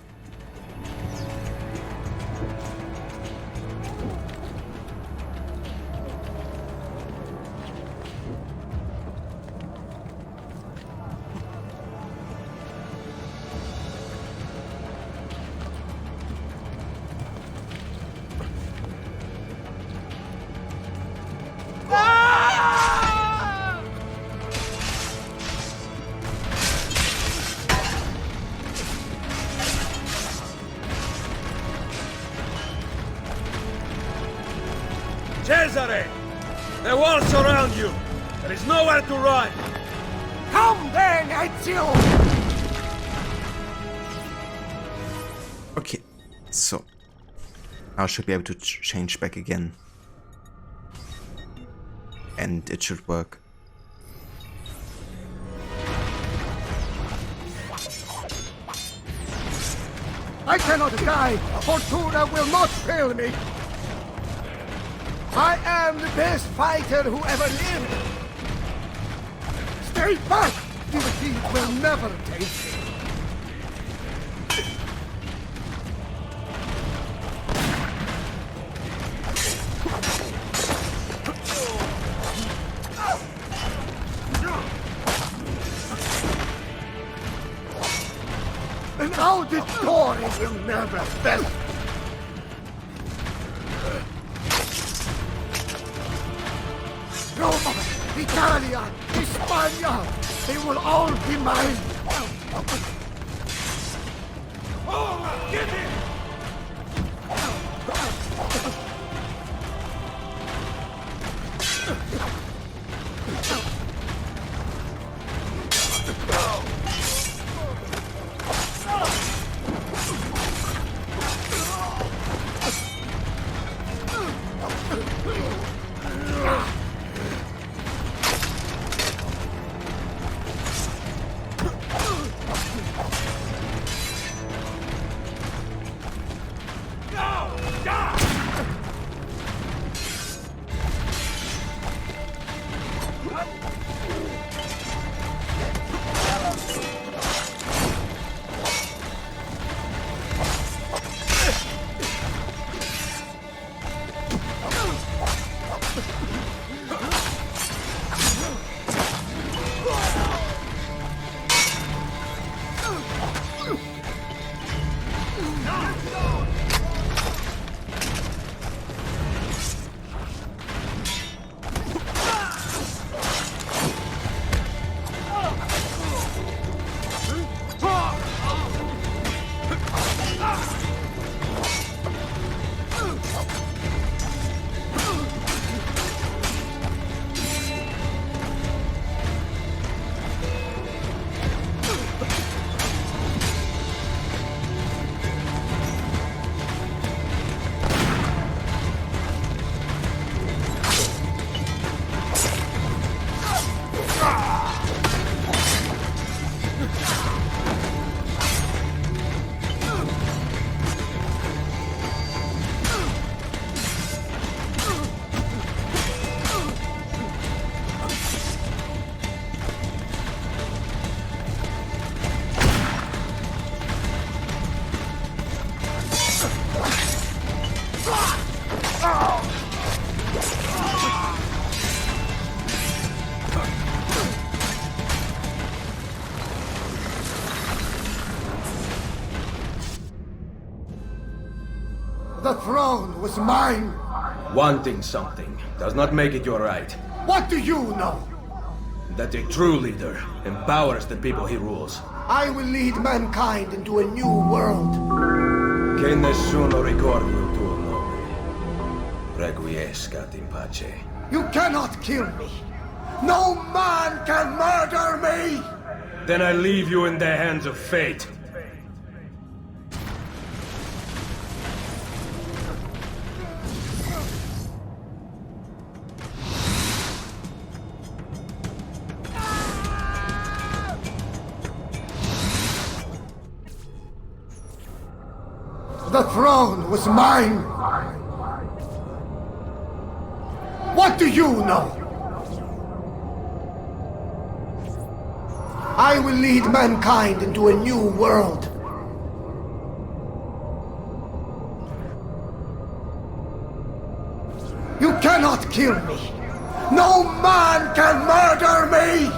Cesare! The walls surround you! There is nowhere to run! Come then, Ezio! Okay, so I should be able to change back again. And it should work. I cannot die! Fortuna will not fail me! I am the best fighter who ever lived! Stay back! The defeat will never take me! And now this glory will never fest! Roma, Italia, Hispania, they will all be mine! Oh, get it! The throne was mine. Wanting something does not make it your right. What do you know? That a true leader empowers the people he rules. I will lead mankind into a new world. Che nessuno ricordi il tuo nome. Requiescat in pace. You cannot kill me. No man can murder me! Then I leave you in the hands of fate. The throne was mine. What do you know? I will lead mankind into a new world. You cannot kill me. No man can murder me!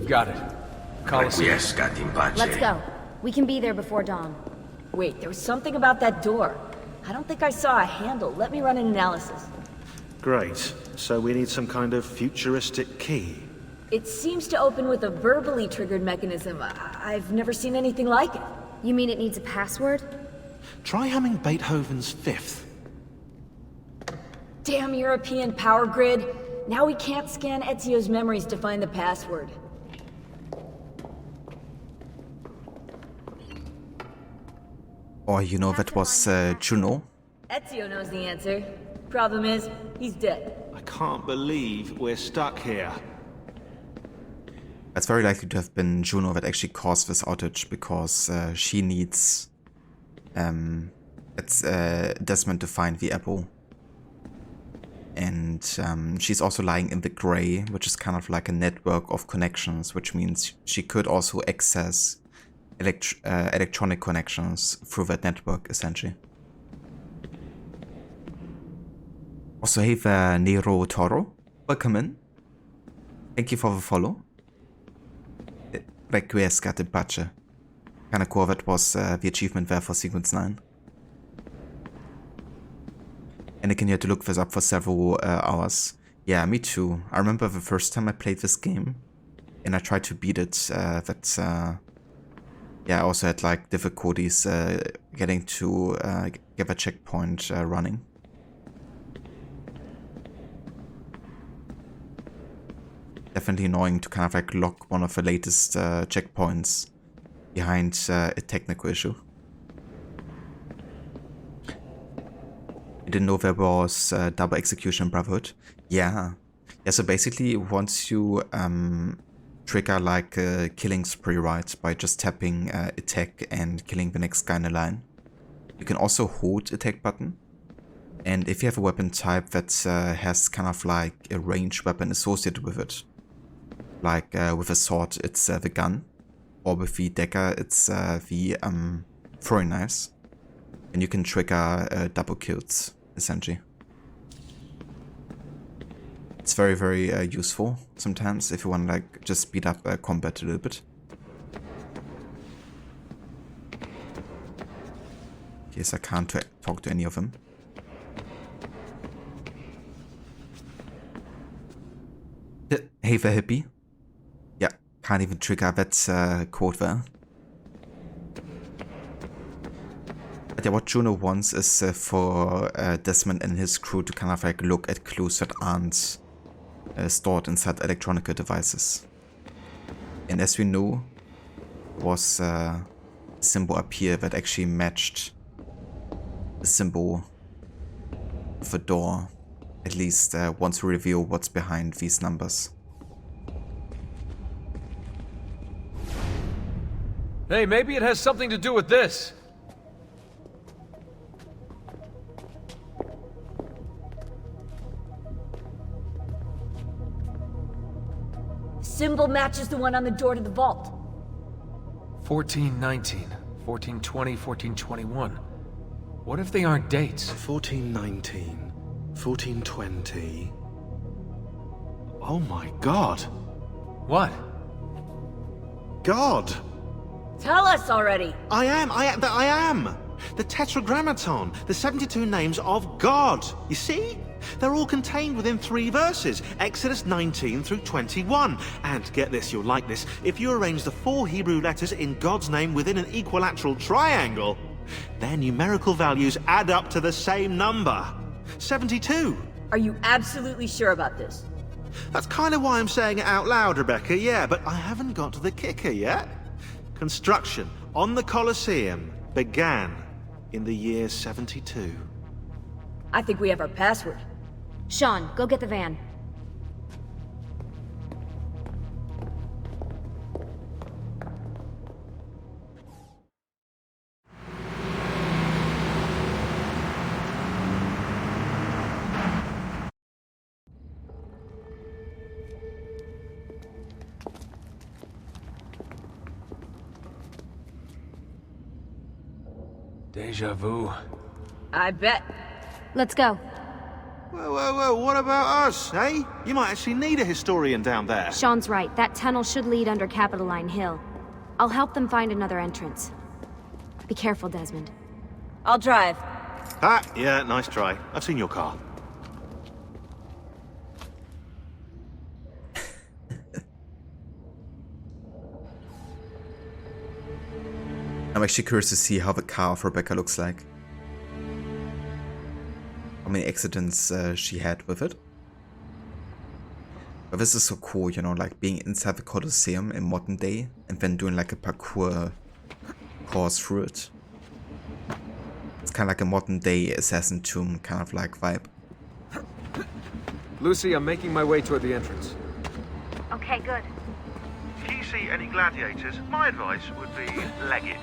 Got it. Colosseum. Let's go. We can be there before dawn. Wait, there was something about that door. I don't think I saw a handle. Let me run an analysis. Great. So we need some kind of futuristic key. It seems to open with a verbally triggered mechanism. I've never seen anything like it. You mean it needs a password? Try humming Beethoven's Fifth. Damn European power grid. Now we can't scan Ezio's memories to find the password. Or you know that was Juno. Ezio knows the answer. Problem is, he's dead. I can't believe we're stuck here. It's very likely to have been Juno that actually caused this outage, because she needs Desmond to find the apple. And she's also lying in the gray, which is kind of like a network of connections, which means she could also access electronic connections through that network, essentially. Also, hey there, Nero Toro. Welcome in. Thank you for the follow. Requiescat in pace. Kinda cool that was the achievement there for Sequence 9. And again, you had to look this up for several hours. Yeah, me too. I remember the first time I played this game, and I tried to beat it, yeah, I also had like difficulties getting to get a checkpoint running. Definitely annoying to kind of like lock one of the latest checkpoints behind a technical issue. I didn't know there was double execution in Brotherhood. Yeah. Yeah, so basically once you trigger like a killing spree, right, by just tapping attack and killing the next guy in the line, you can also hold attack button. And if you have a weapon type that has kind of like a ranged weapon associated with it, like with a sword it's the gun, or with the dagger it's the throwing knives, and you can trigger double kills, essentially. It's very, very useful sometimes if you want to like just speed up combat a little bit. Yes, I can't talk to any of them. Hey there, hippie. Yeah, can't even trigger that quote there. But yeah, what Juno wants is for Desmond and his crew to kind of like look at clues that aren't stored inside electronic devices. And as we know, was a symbol up here that actually matched the symbol of a door, at least once we reveal what's behind these numbers. Hey, maybe it has something to do with this. Symbol matches the one on the door to the vault. 1419, 1420, 1421. What if they aren't dates? 1419, 1420. Oh my god. What? God! Tell us already! I am! The Tetragrammaton, the 72 names of God. You see? They're all contained within 3 verses, Exodus 19 through 21. And get this, you'll like this, if you arrange the 4 Hebrew letters in God's name within an equilateral triangle, their numerical values add up to the same number. 72. Are you absolutely sure about this? That's kind of why I'm saying it out loud, Rebecca, yeah, but I haven't got to the kicker yet. Construction on the Colosseum began in the year 72. I think we have our password. Sean, go get the van. Deja vu. I bet. Let's go. Whoa, what about us, eh? You might actually need a historian down there. Sean's right. That tunnel should lead under Capitoline Hill. I'll help them find another entrance. Be careful, Desmond. I'll drive. Ah, yeah, nice try. I've seen your car. I'm actually curious to see how the car of Rebecca looks like. How many accidents she had with it. But this is so cool, you know, like being inside the Colosseum in modern day and then doing like a parkour course through it. It's kind of like a modern day Assassin Tomb kind of like vibe. Lucy, I'm making my way toward the entrance. Okay, good. If you see any gladiators, my advice would be leg it.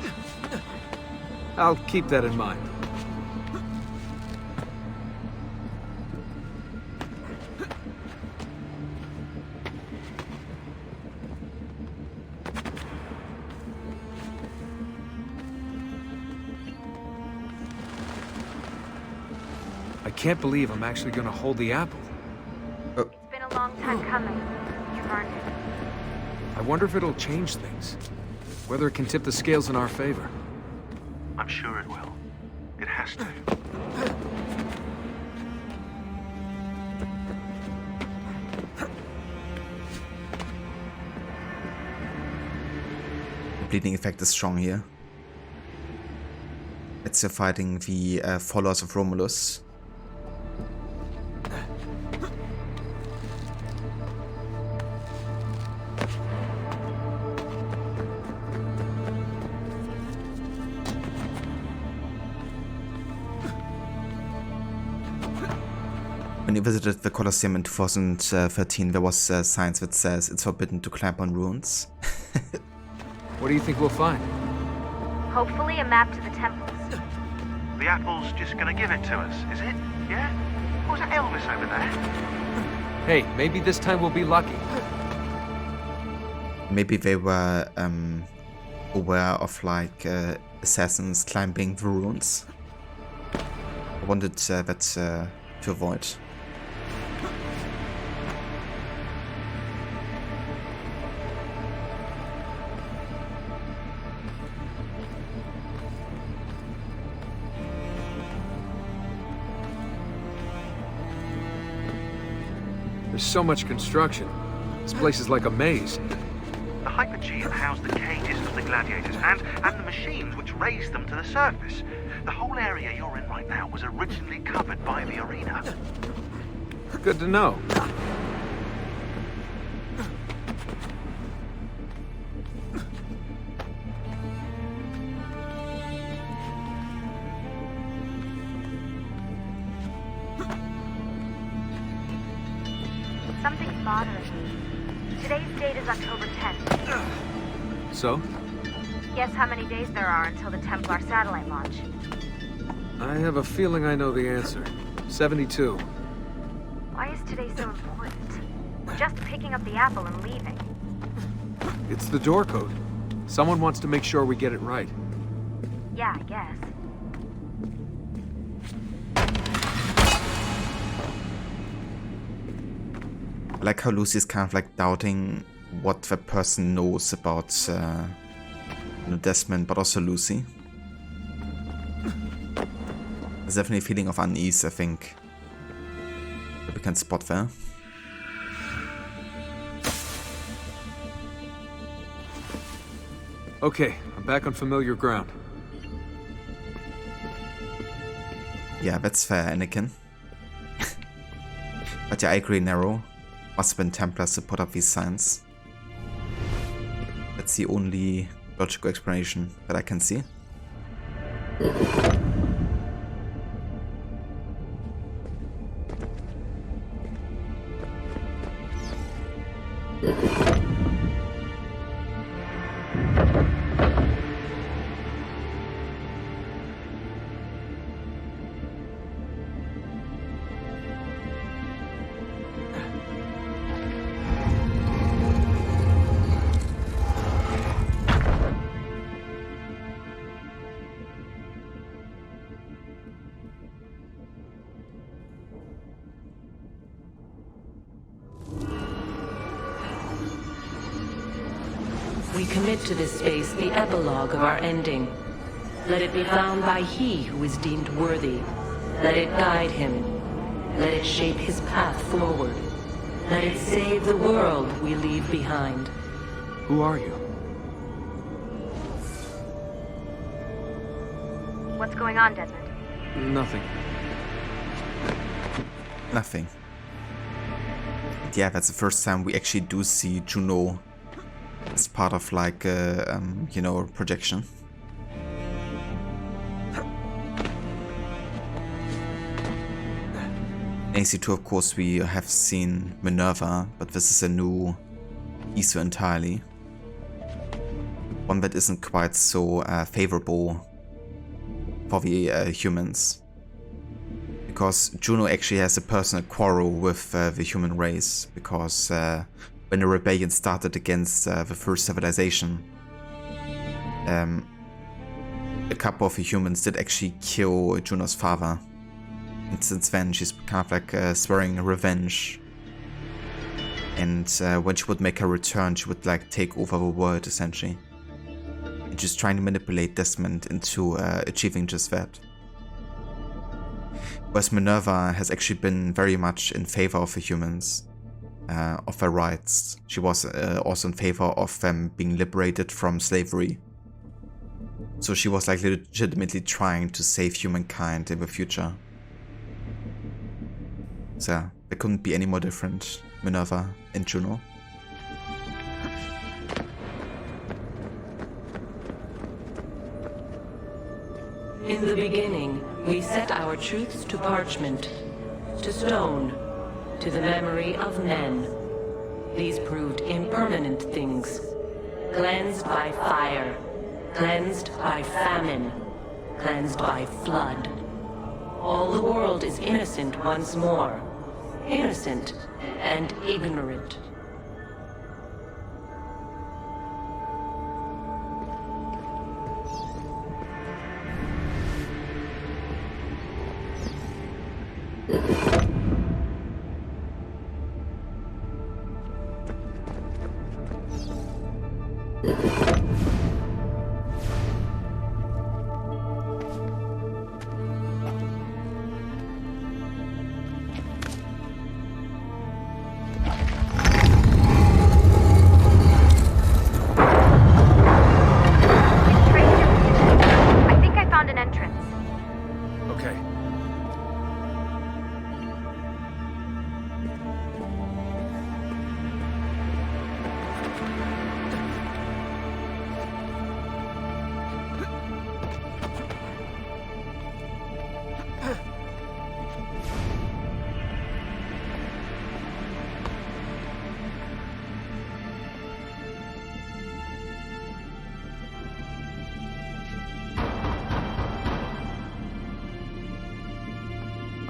I'll keep that in mind. I can't believe I'm actually gonna hold the apple. It's been a long time coming. You've earned it. I wonder if it'll change things. Whether it can tip the scales in our favor. I'm sure it will. It has to. The bleeding effect is strong here. It's fighting the followers of Romulus. When you visited the Colosseum in 2013, there was signs that says it's forbidden to climb on ruins. What do you think we'll find? Hopefully a map to the temples. The apple's just gonna give it to us, is it? Yeah? Or was that Elvis over there? Hey, maybe this time we'll be lucky. Maybe they were aware of like assassins climbing the ruins. I wanted that to avoid. There's so much construction. This place is like a maze. The Hypergeum housed the cages of the gladiators and the machines which raised them to the surface. The whole area you're in right now was originally covered by the arena. Good to know. Something's bothering me. Today's date is October 10th. So? Guess how many days there are until the Templar satellite launch? I have a feeling I know the answer. 72. Why is today so important? We're just picking up the apple and leaving. It's the door code. Someone wants to make sure we get it right. Yeah, I guess. I like how Lucy's kind of like doubting what the person knows about Desmond, but also Lucy. There's definitely a feeling of unease, I think, that we can spot there. Okay, I'm back on familiar ground. Yeah, that's fair, Anakin. But yeah, I agree, Nero. Must have been Templars to put up these signs. That's the only logical explanation that I can see. We commit to this space the epilogue of our ending. Let it be found by he who is deemed worthy. Let it guide him. Let it shape his path forward. Let it save the world we leave behind. Who are you? What's going on, Desmond? Nothing. Nothing. Yeah, that's the first time we actually do see Juno as part of like a, you know, projection. AC2, of course, we have seen Minerva, but this is a new ISO entirely. One that isn't quite so favorable for the humans. Because Juno actually has a personal quarrel with the human race, because when the rebellion started against the first civilization, a couple of the humans did actually kill Juno's father. And since then she's kind of like swearing revenge. And when she would make her return, she would like take over the world essentially. And she's trying to manipulate Desmond into achieving just that. Whereas Minerva has actually been very much in favor of the humans, of their rights. She was also in favor of them being liberated from slavery. So she was like legitimately trying to save humankind in the future. So yeah, they couldn't be any more different, Minerva and Juno. In the beginning, we set our truths to parchment, to stone, to the memory of men. These proved impermanent things, cleansed by fire, cleansed by famine, cleansed by flood. All the world is innocent once more, innocent and ignorant.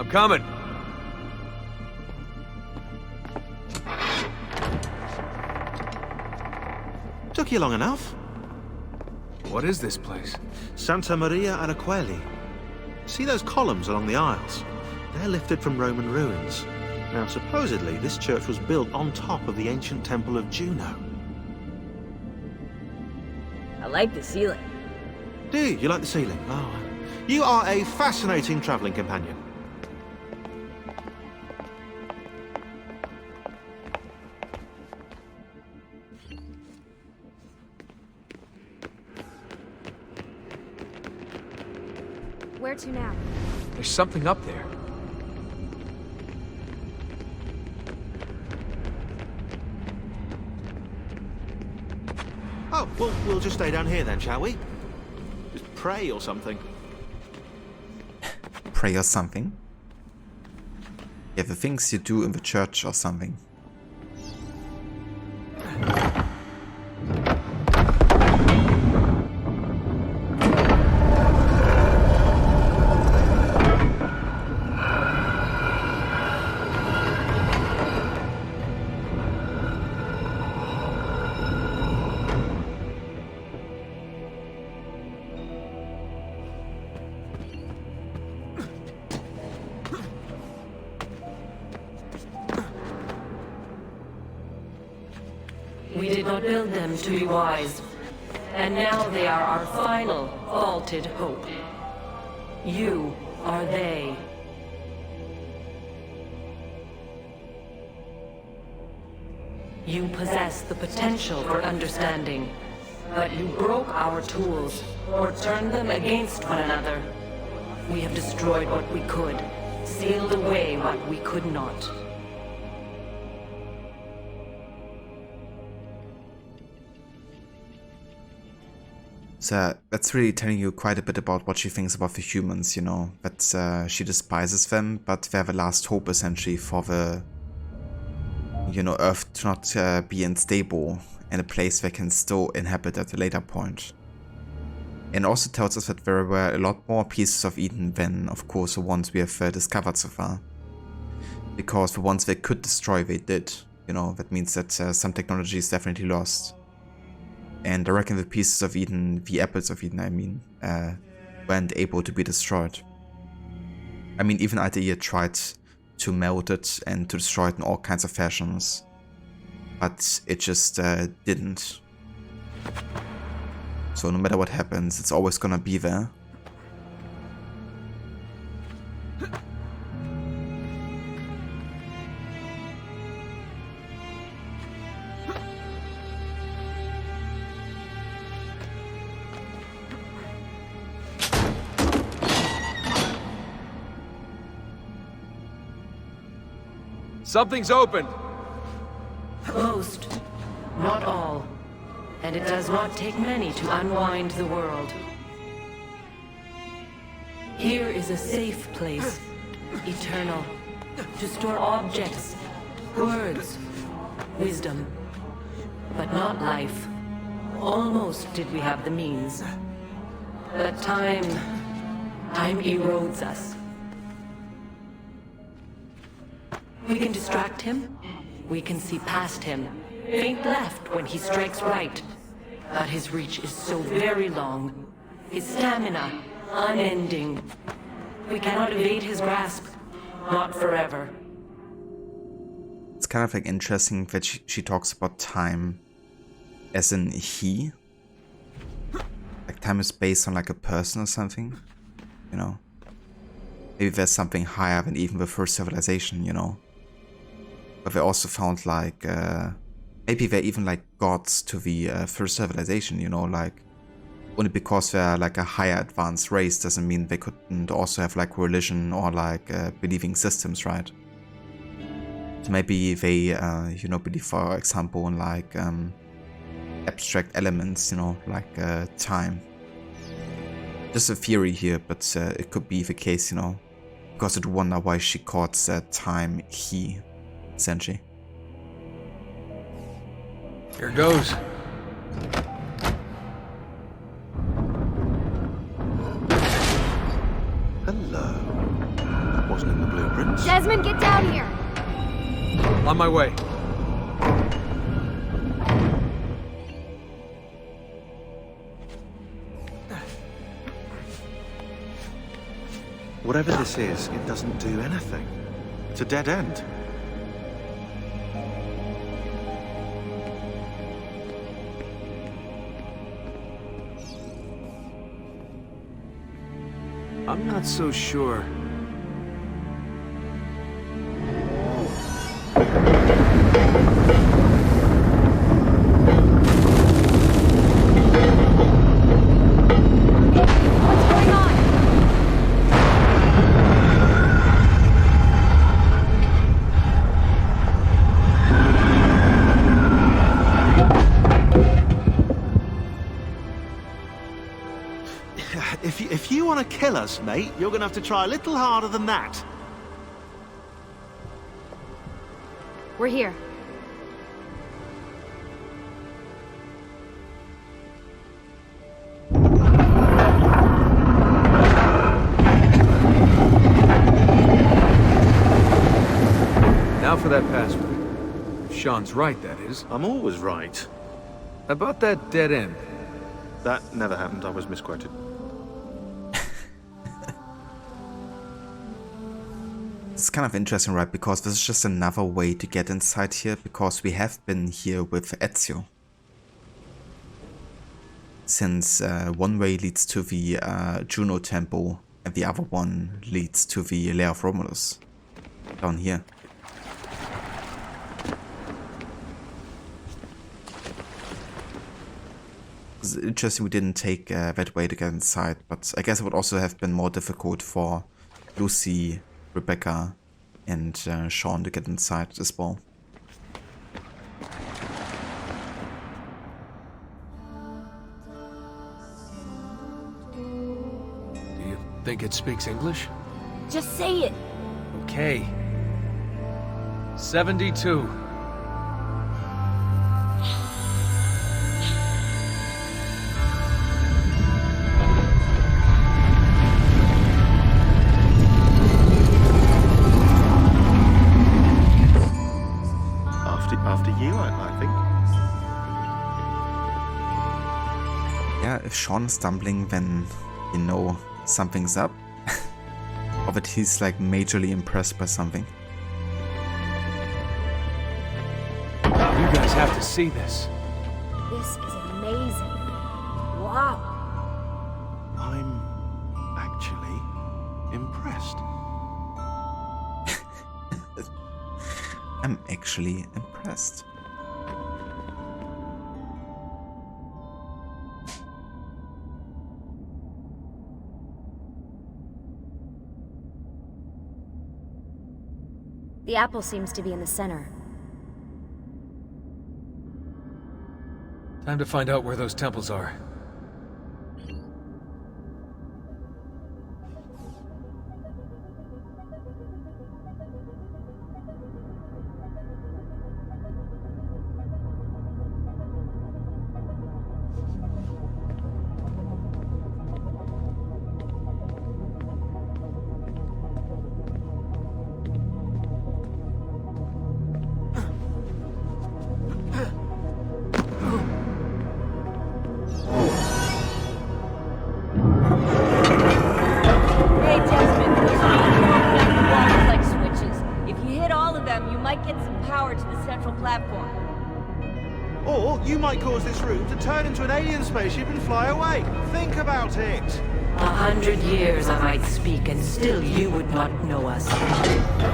I'm coming. Took you long enough. What is this place? Santa Maria Araqueli. See those columns along the aisles? They're lifted from Roman ruins. Now, supposedly, this church was built on top of the ancient temple of Juno. I like the ceiling. Do you like the ceiling? Oh, you are a fascinating travelling companion. Where to now? There's something up there. Oh, well, we'll just stay down here then, shall we? Just pray or something. Pray or something? Yeah, the things you do in the church or something. We did not build them to be wise, and now they are our final, vaulted hope. You are they. You possess the potential for understanding, but you broke our tools, or turned them against one another. We have destroyed what we could, sealed away what we could not. So that's really telling you quite a bit about what she thinks about the humans, you know. That she despises them, but they're the last hope essentially for the, you know, Earth to not be unstable and a place they can still inhabit at a later point. And also tells us that there were a lot more pieces of Eden than, of course, the ones we have discovered so far. Because the ones they could destroy, they did. You know, that means that some technology is definitely lost. And I reckon the pieces of Eden, the apples of Eden I mean, weren't able to be destroyed. I mean, even Altair tried to melt it and to destroy it in all kinds of fashions. But it just didn't. So no matter what happens, it's always gonna be there. Something's open. Most, not all. And it does not take many to unwind the world. Here is a safe place, eternal, to store objects, words, wisdom, but not life. Almost did we have the means. But time erodes us. We can distract him, we can see past him, faint left when he strikes right. But his reach is so very long, his stamina unending. We cannot evade his grasp, not forever. It's kind of like interesting that she talks about time as in he. Like time is based on like a person or something, you know. Maybe there's something higher than even the first civilization, you know. But they also found like, maybe they're even like gods to the first civilization, you know, like, only because they're like a higher advanced race doesn't mean they couldn't also have like religion or like believing systems, right? So maybe they, you know, believe, for example, in like abstract elements, you know, like time. Just a theory here, but it could be the case, you know, because I do wonder why she calls time he. Essentially. Here goes. Hello. That wasn't in the blue footprints. Desmond, get down here! On my way. Whatever this is, it doesn't do anything. It's a dead end. I'm not so sure. If you want to kill us, mate, you're going to have to try a little harder than that. We're here. Now for that password. If Sean's right, that is. I'm always right. About that dead end. That never happened. I was misquoted. It's kind of interesting, right? Because this is just another way to get inside here, because we have been here with Ezio. Since one way leads to the Juno Temple and the other one leads to the Lair of Romulus. Down here. It's interesting we didn't take that way to get inside, but I guess it would also have been more difficult for Lucy, Rebecca and Sean to get inside as well. Do you think it speaks English? Just say it. Okay. 72. After you, I think. Yeah, if Sean is stumbling, then you know something's up. Or that he's like majorly impressed by something. You guys have to see this. This is amazing. Wow. I'm actually impressed. I'm actually impressed. The apple seems to be in the center. Time to find out where those temples are. Spaceship and fly away. Think about it. 100 years I might speak and still you would not know us.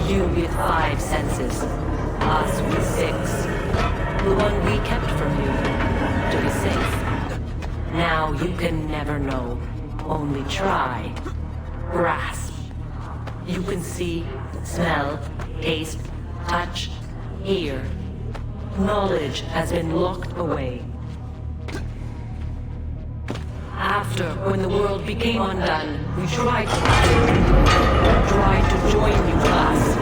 You with 5 senses, us with 6. The one we kept from you, to be safe. Now you can never know, only try. Grasp. You can see, smell, taste, touch, hear. Knowledge has been locked away. After, when the world became undone, we tried to join you to us.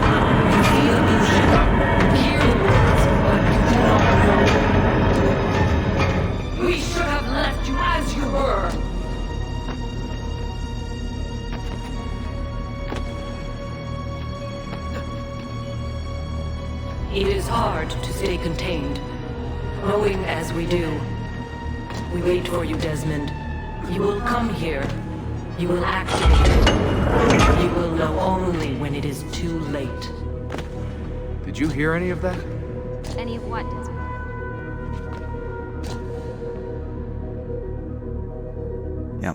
You see illusion, hear the words, but you do not know. We should have left you as you were. It is hard to stay contained, knowing as we do. We wait for you, Desmond. You will come here. You will activate it. You will know only when it is too late. Did you hear any of that? Any of what, Desmond? Yeah,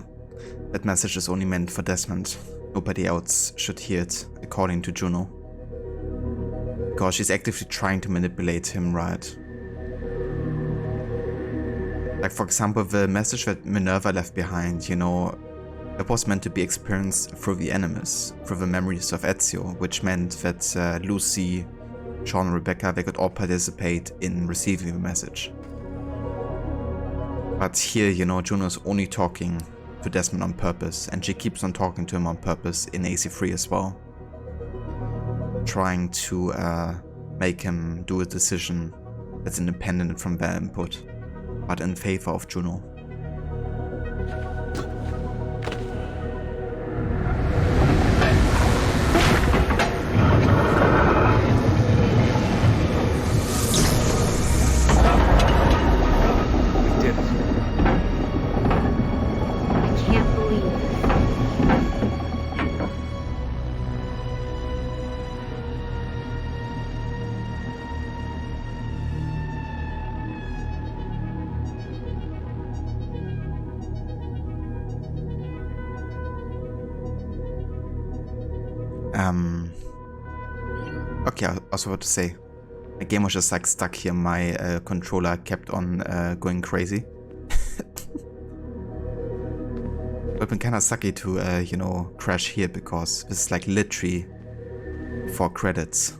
that message is only meant for Desmond. Nobody else should hear it, according to Juno. Because she's actively trying to manipulate him, right? Like, for example, the message that Minerva left behind, you know, it was meant to be experienced through the animus, through the memories of Ezio, which meant that Lucy, Sean and Rebecca, they could all participate in receiving the message. But here, you know, Juno's only talking to Desmond on purpose, and she keeps on talking to him on purpose in AC3 as well. Trying to make him do a decision that's independent from their input, but in favor of Juno. Okay, I was about to say, the game was just like stuck here, my controller kept on going crazy. But been kinda sucky to, you know, crash here, because this is like literally 4 credits.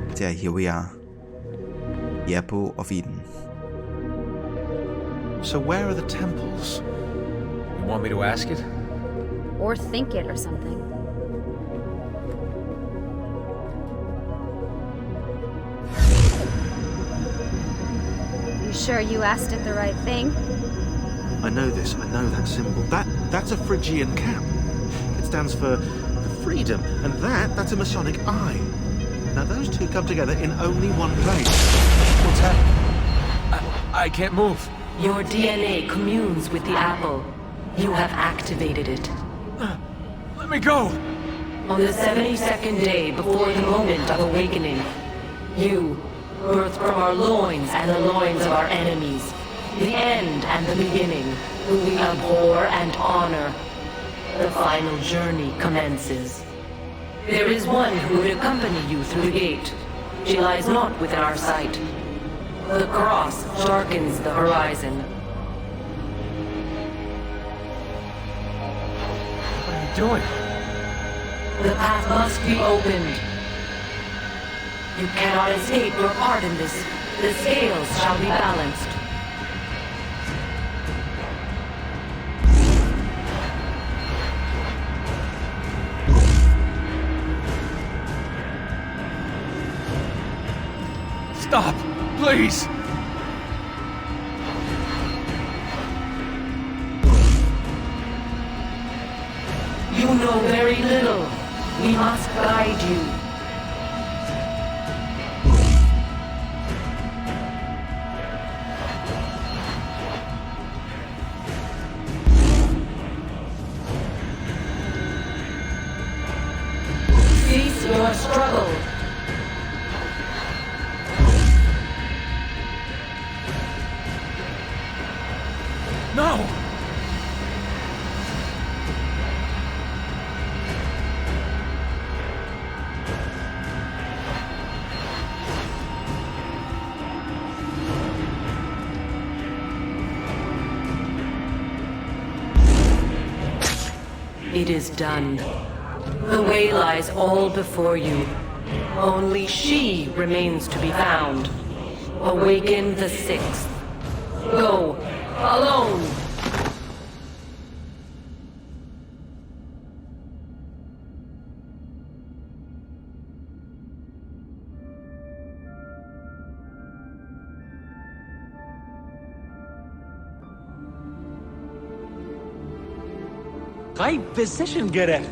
But yeah, here we are. The Apple of Eden. So where are the temples? You want me to ask it? Or think it or something. You sure you asked it the right thing? I know this, I know that symbol. That's a Phrygian cap. It stands for freedom, and that's a Masonic eye. Now those two come together in only one place. What's happening? I can't move. Your DNA communes with the apple. You have activated it. Let me go! On the 72nd day before the moment of awakening, you, birthed from our loins and the loins of our enemies, the end and the beginning, who we abhor and honor, the final journey commences. There is one who would accompany you through the gate. She lies not within our sight. The cross darkens the horizon. What are you doing? The path must be opened. You cannot escape your part in this. The scales shall be balanced. Stop! Please! You know very little. We must guide you. Cease your struggle. No! It is done. The way lies all before you. Only she remains to be found. Awaken the 6th. Go, alone! Right position, Geralt.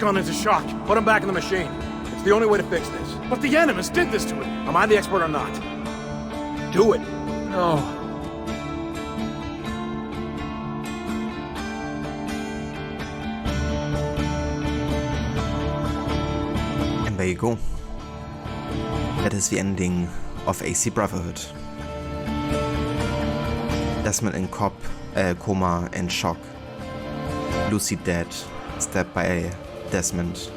gone into shock. Put him back in the machine. It's the only way to fix this. But the Animus did this to him. Am I the expert or not? Do it. No. And there you go. That is the ending of AC Brotherhood. Desmond in coma and shock. Lucy dead, stabbed by Desmond.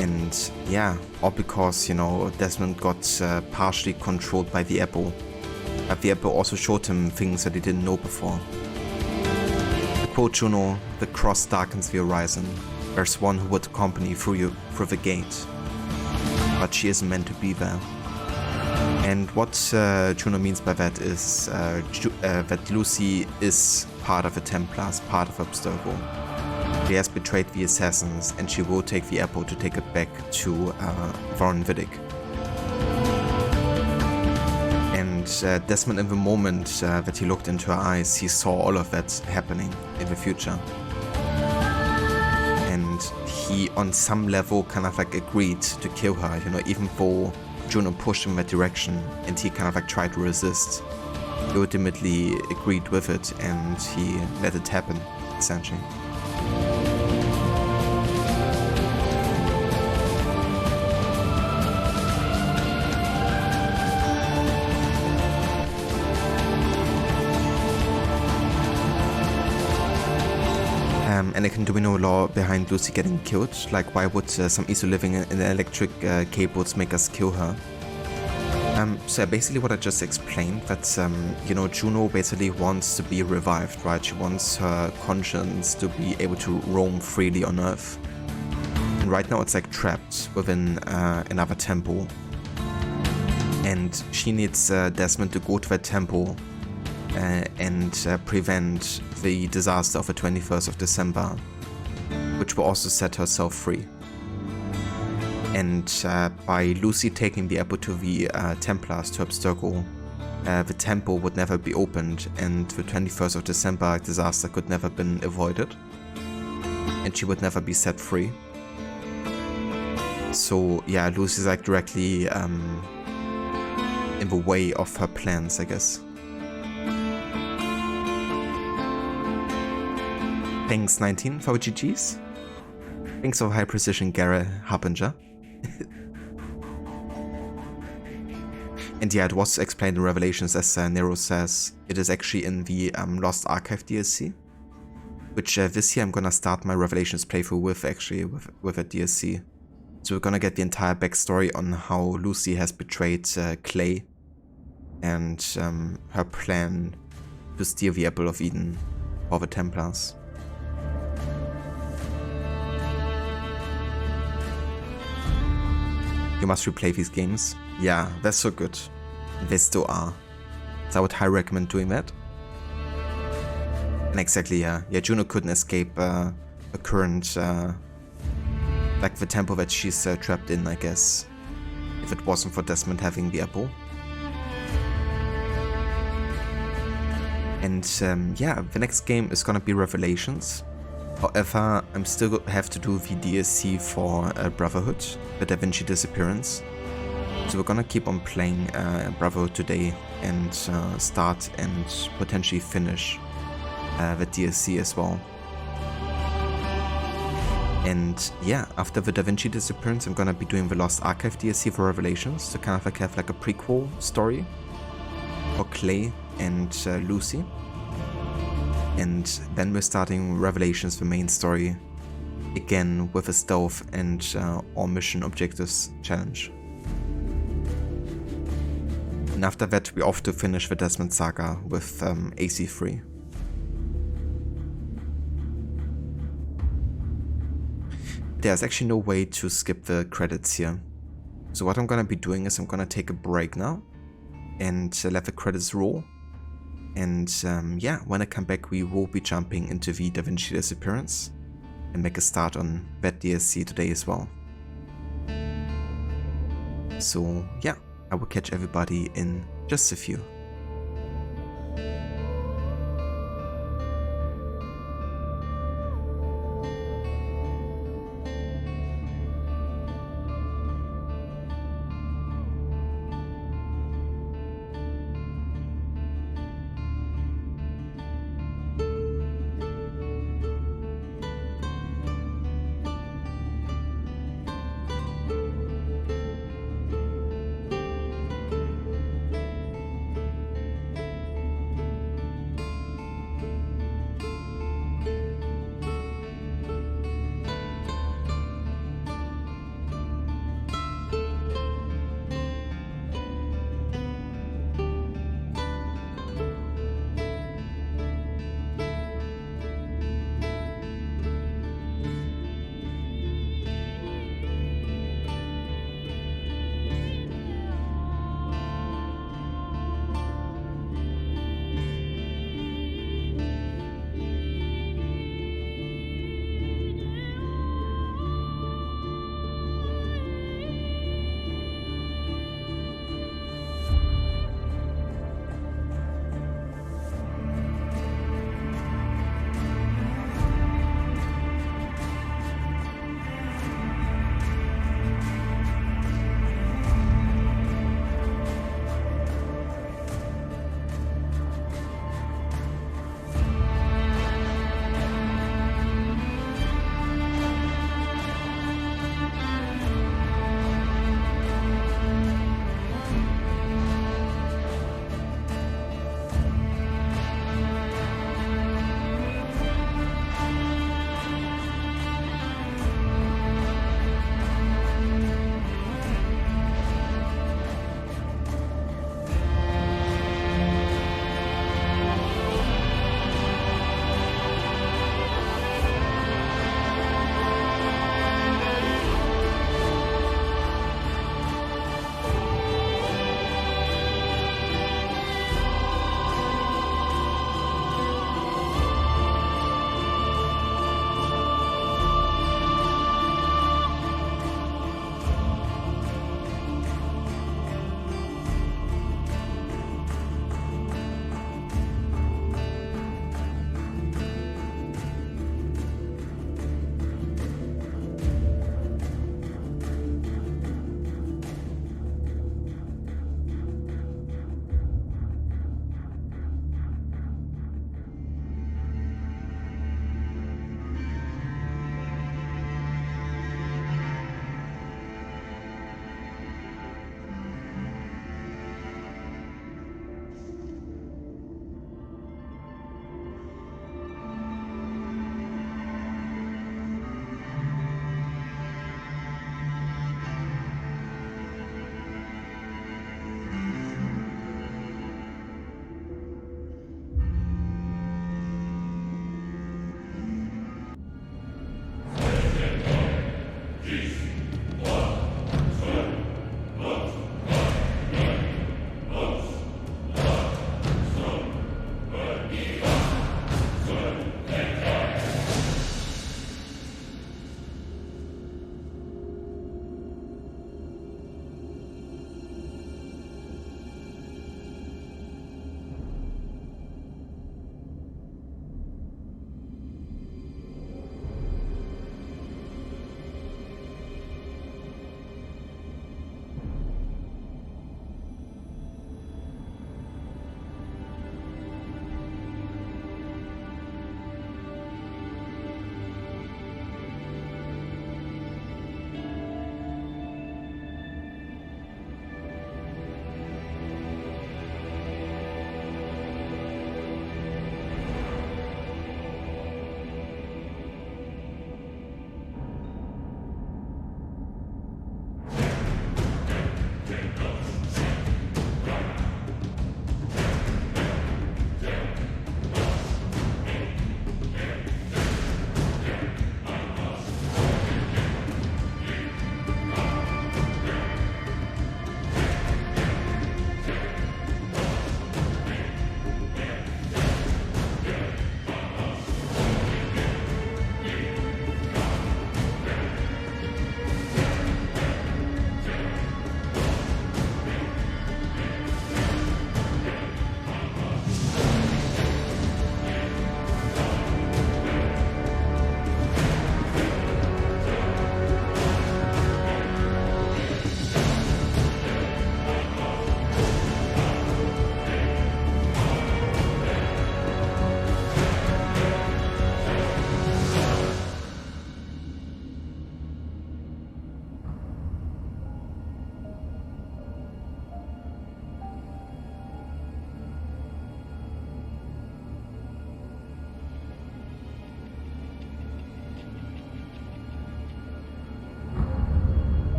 And yeah, all because, you know, Desmond got partially controlled by the Apple. But the Apple also showed him things that he didn't know before. To quote Juno, the cross darkens the horizon. There's one who would accompany through the gate. But she isn't meant to be there. And what Juno means by that is that Lucy is part of the Templars, part of Abstergo. She has betrayed the assassins, and she will take the apple to take it back to Warren Vidic. And Desmond, in the moment that he looked into her eyes, he saw all of that happening in the future. And he, on some level, kind of like agreed to kill her, you know, even though Juno pushed him in that direction, and he kind of like tried to resist. He ultimately agreed with it, and he let it happen, essentially. And I can do no law behind Lucy getting killed. Like, why would some Isu living in the electric cables make us kill her? So basically what I just explained, that, you know, Juno basically wants to be revived, right? She wants her conscience to be able to roam freely on Earth. And right now it's like trapped within another temple. And she needs Desmond to go to that temple and prevent the disaster of the 21st of December, which will also set herself free. And by Lucy taking the apple to the Templars, to Abstergo, the temple would never be opened, and the 21st of December disaster could never have been avoided, and she would never be set free. So yeah, Lucy's like directly in the way of her plans, I guess. Thanks 19 for GGs. Thanks for high precision, Gareth Harbinger. And yeah, it was explained in Revelations, as Nero says. It is actually in the Lost Archive DLC, which this year I'm gonna start my Revelations playthrough with, actually, with a DLC. So we're gonna get the entire backstory on how Lucy has betrayed Clay and her plan to steal the Apple of Eden for the Templars. You must replay these games. Yeah, they're so good. They still are. So I would highly recommend doing that. And exactly, yeah. Yeah, Juno couldn't escape a current, like the temple that she's trapped in, I guess. If it wasn't for Desmond having the apple. And yeah, the next game is gonna be Revelations. However, I'm still have to do the DLC for Brotherhood, the Da Vinci Disappearance. So we're gonna keep on playing Brotherhood today and start and potentially finish the DLC as well. And yeah, after the Da Vinci Disappearance, I'm gonna be doing the Lost Archive DLC for Revelations to kind of like have like a prequel story for Clay and Lucy. And then we're starting Revelations, the main story, again with a stealth and all mission objectives challenge. And after that, we're off to finish the Desmond saga with AC3. There's actually no way to skip the credits here. So what I'm gonna be doing is I'm gonna take a break now and let the credits roll. And yeah, when I come back, we will be jumping into the Da Vinci Disappearance and make a start on that DLC today as well. So yeah, I will catch everybody in just a few.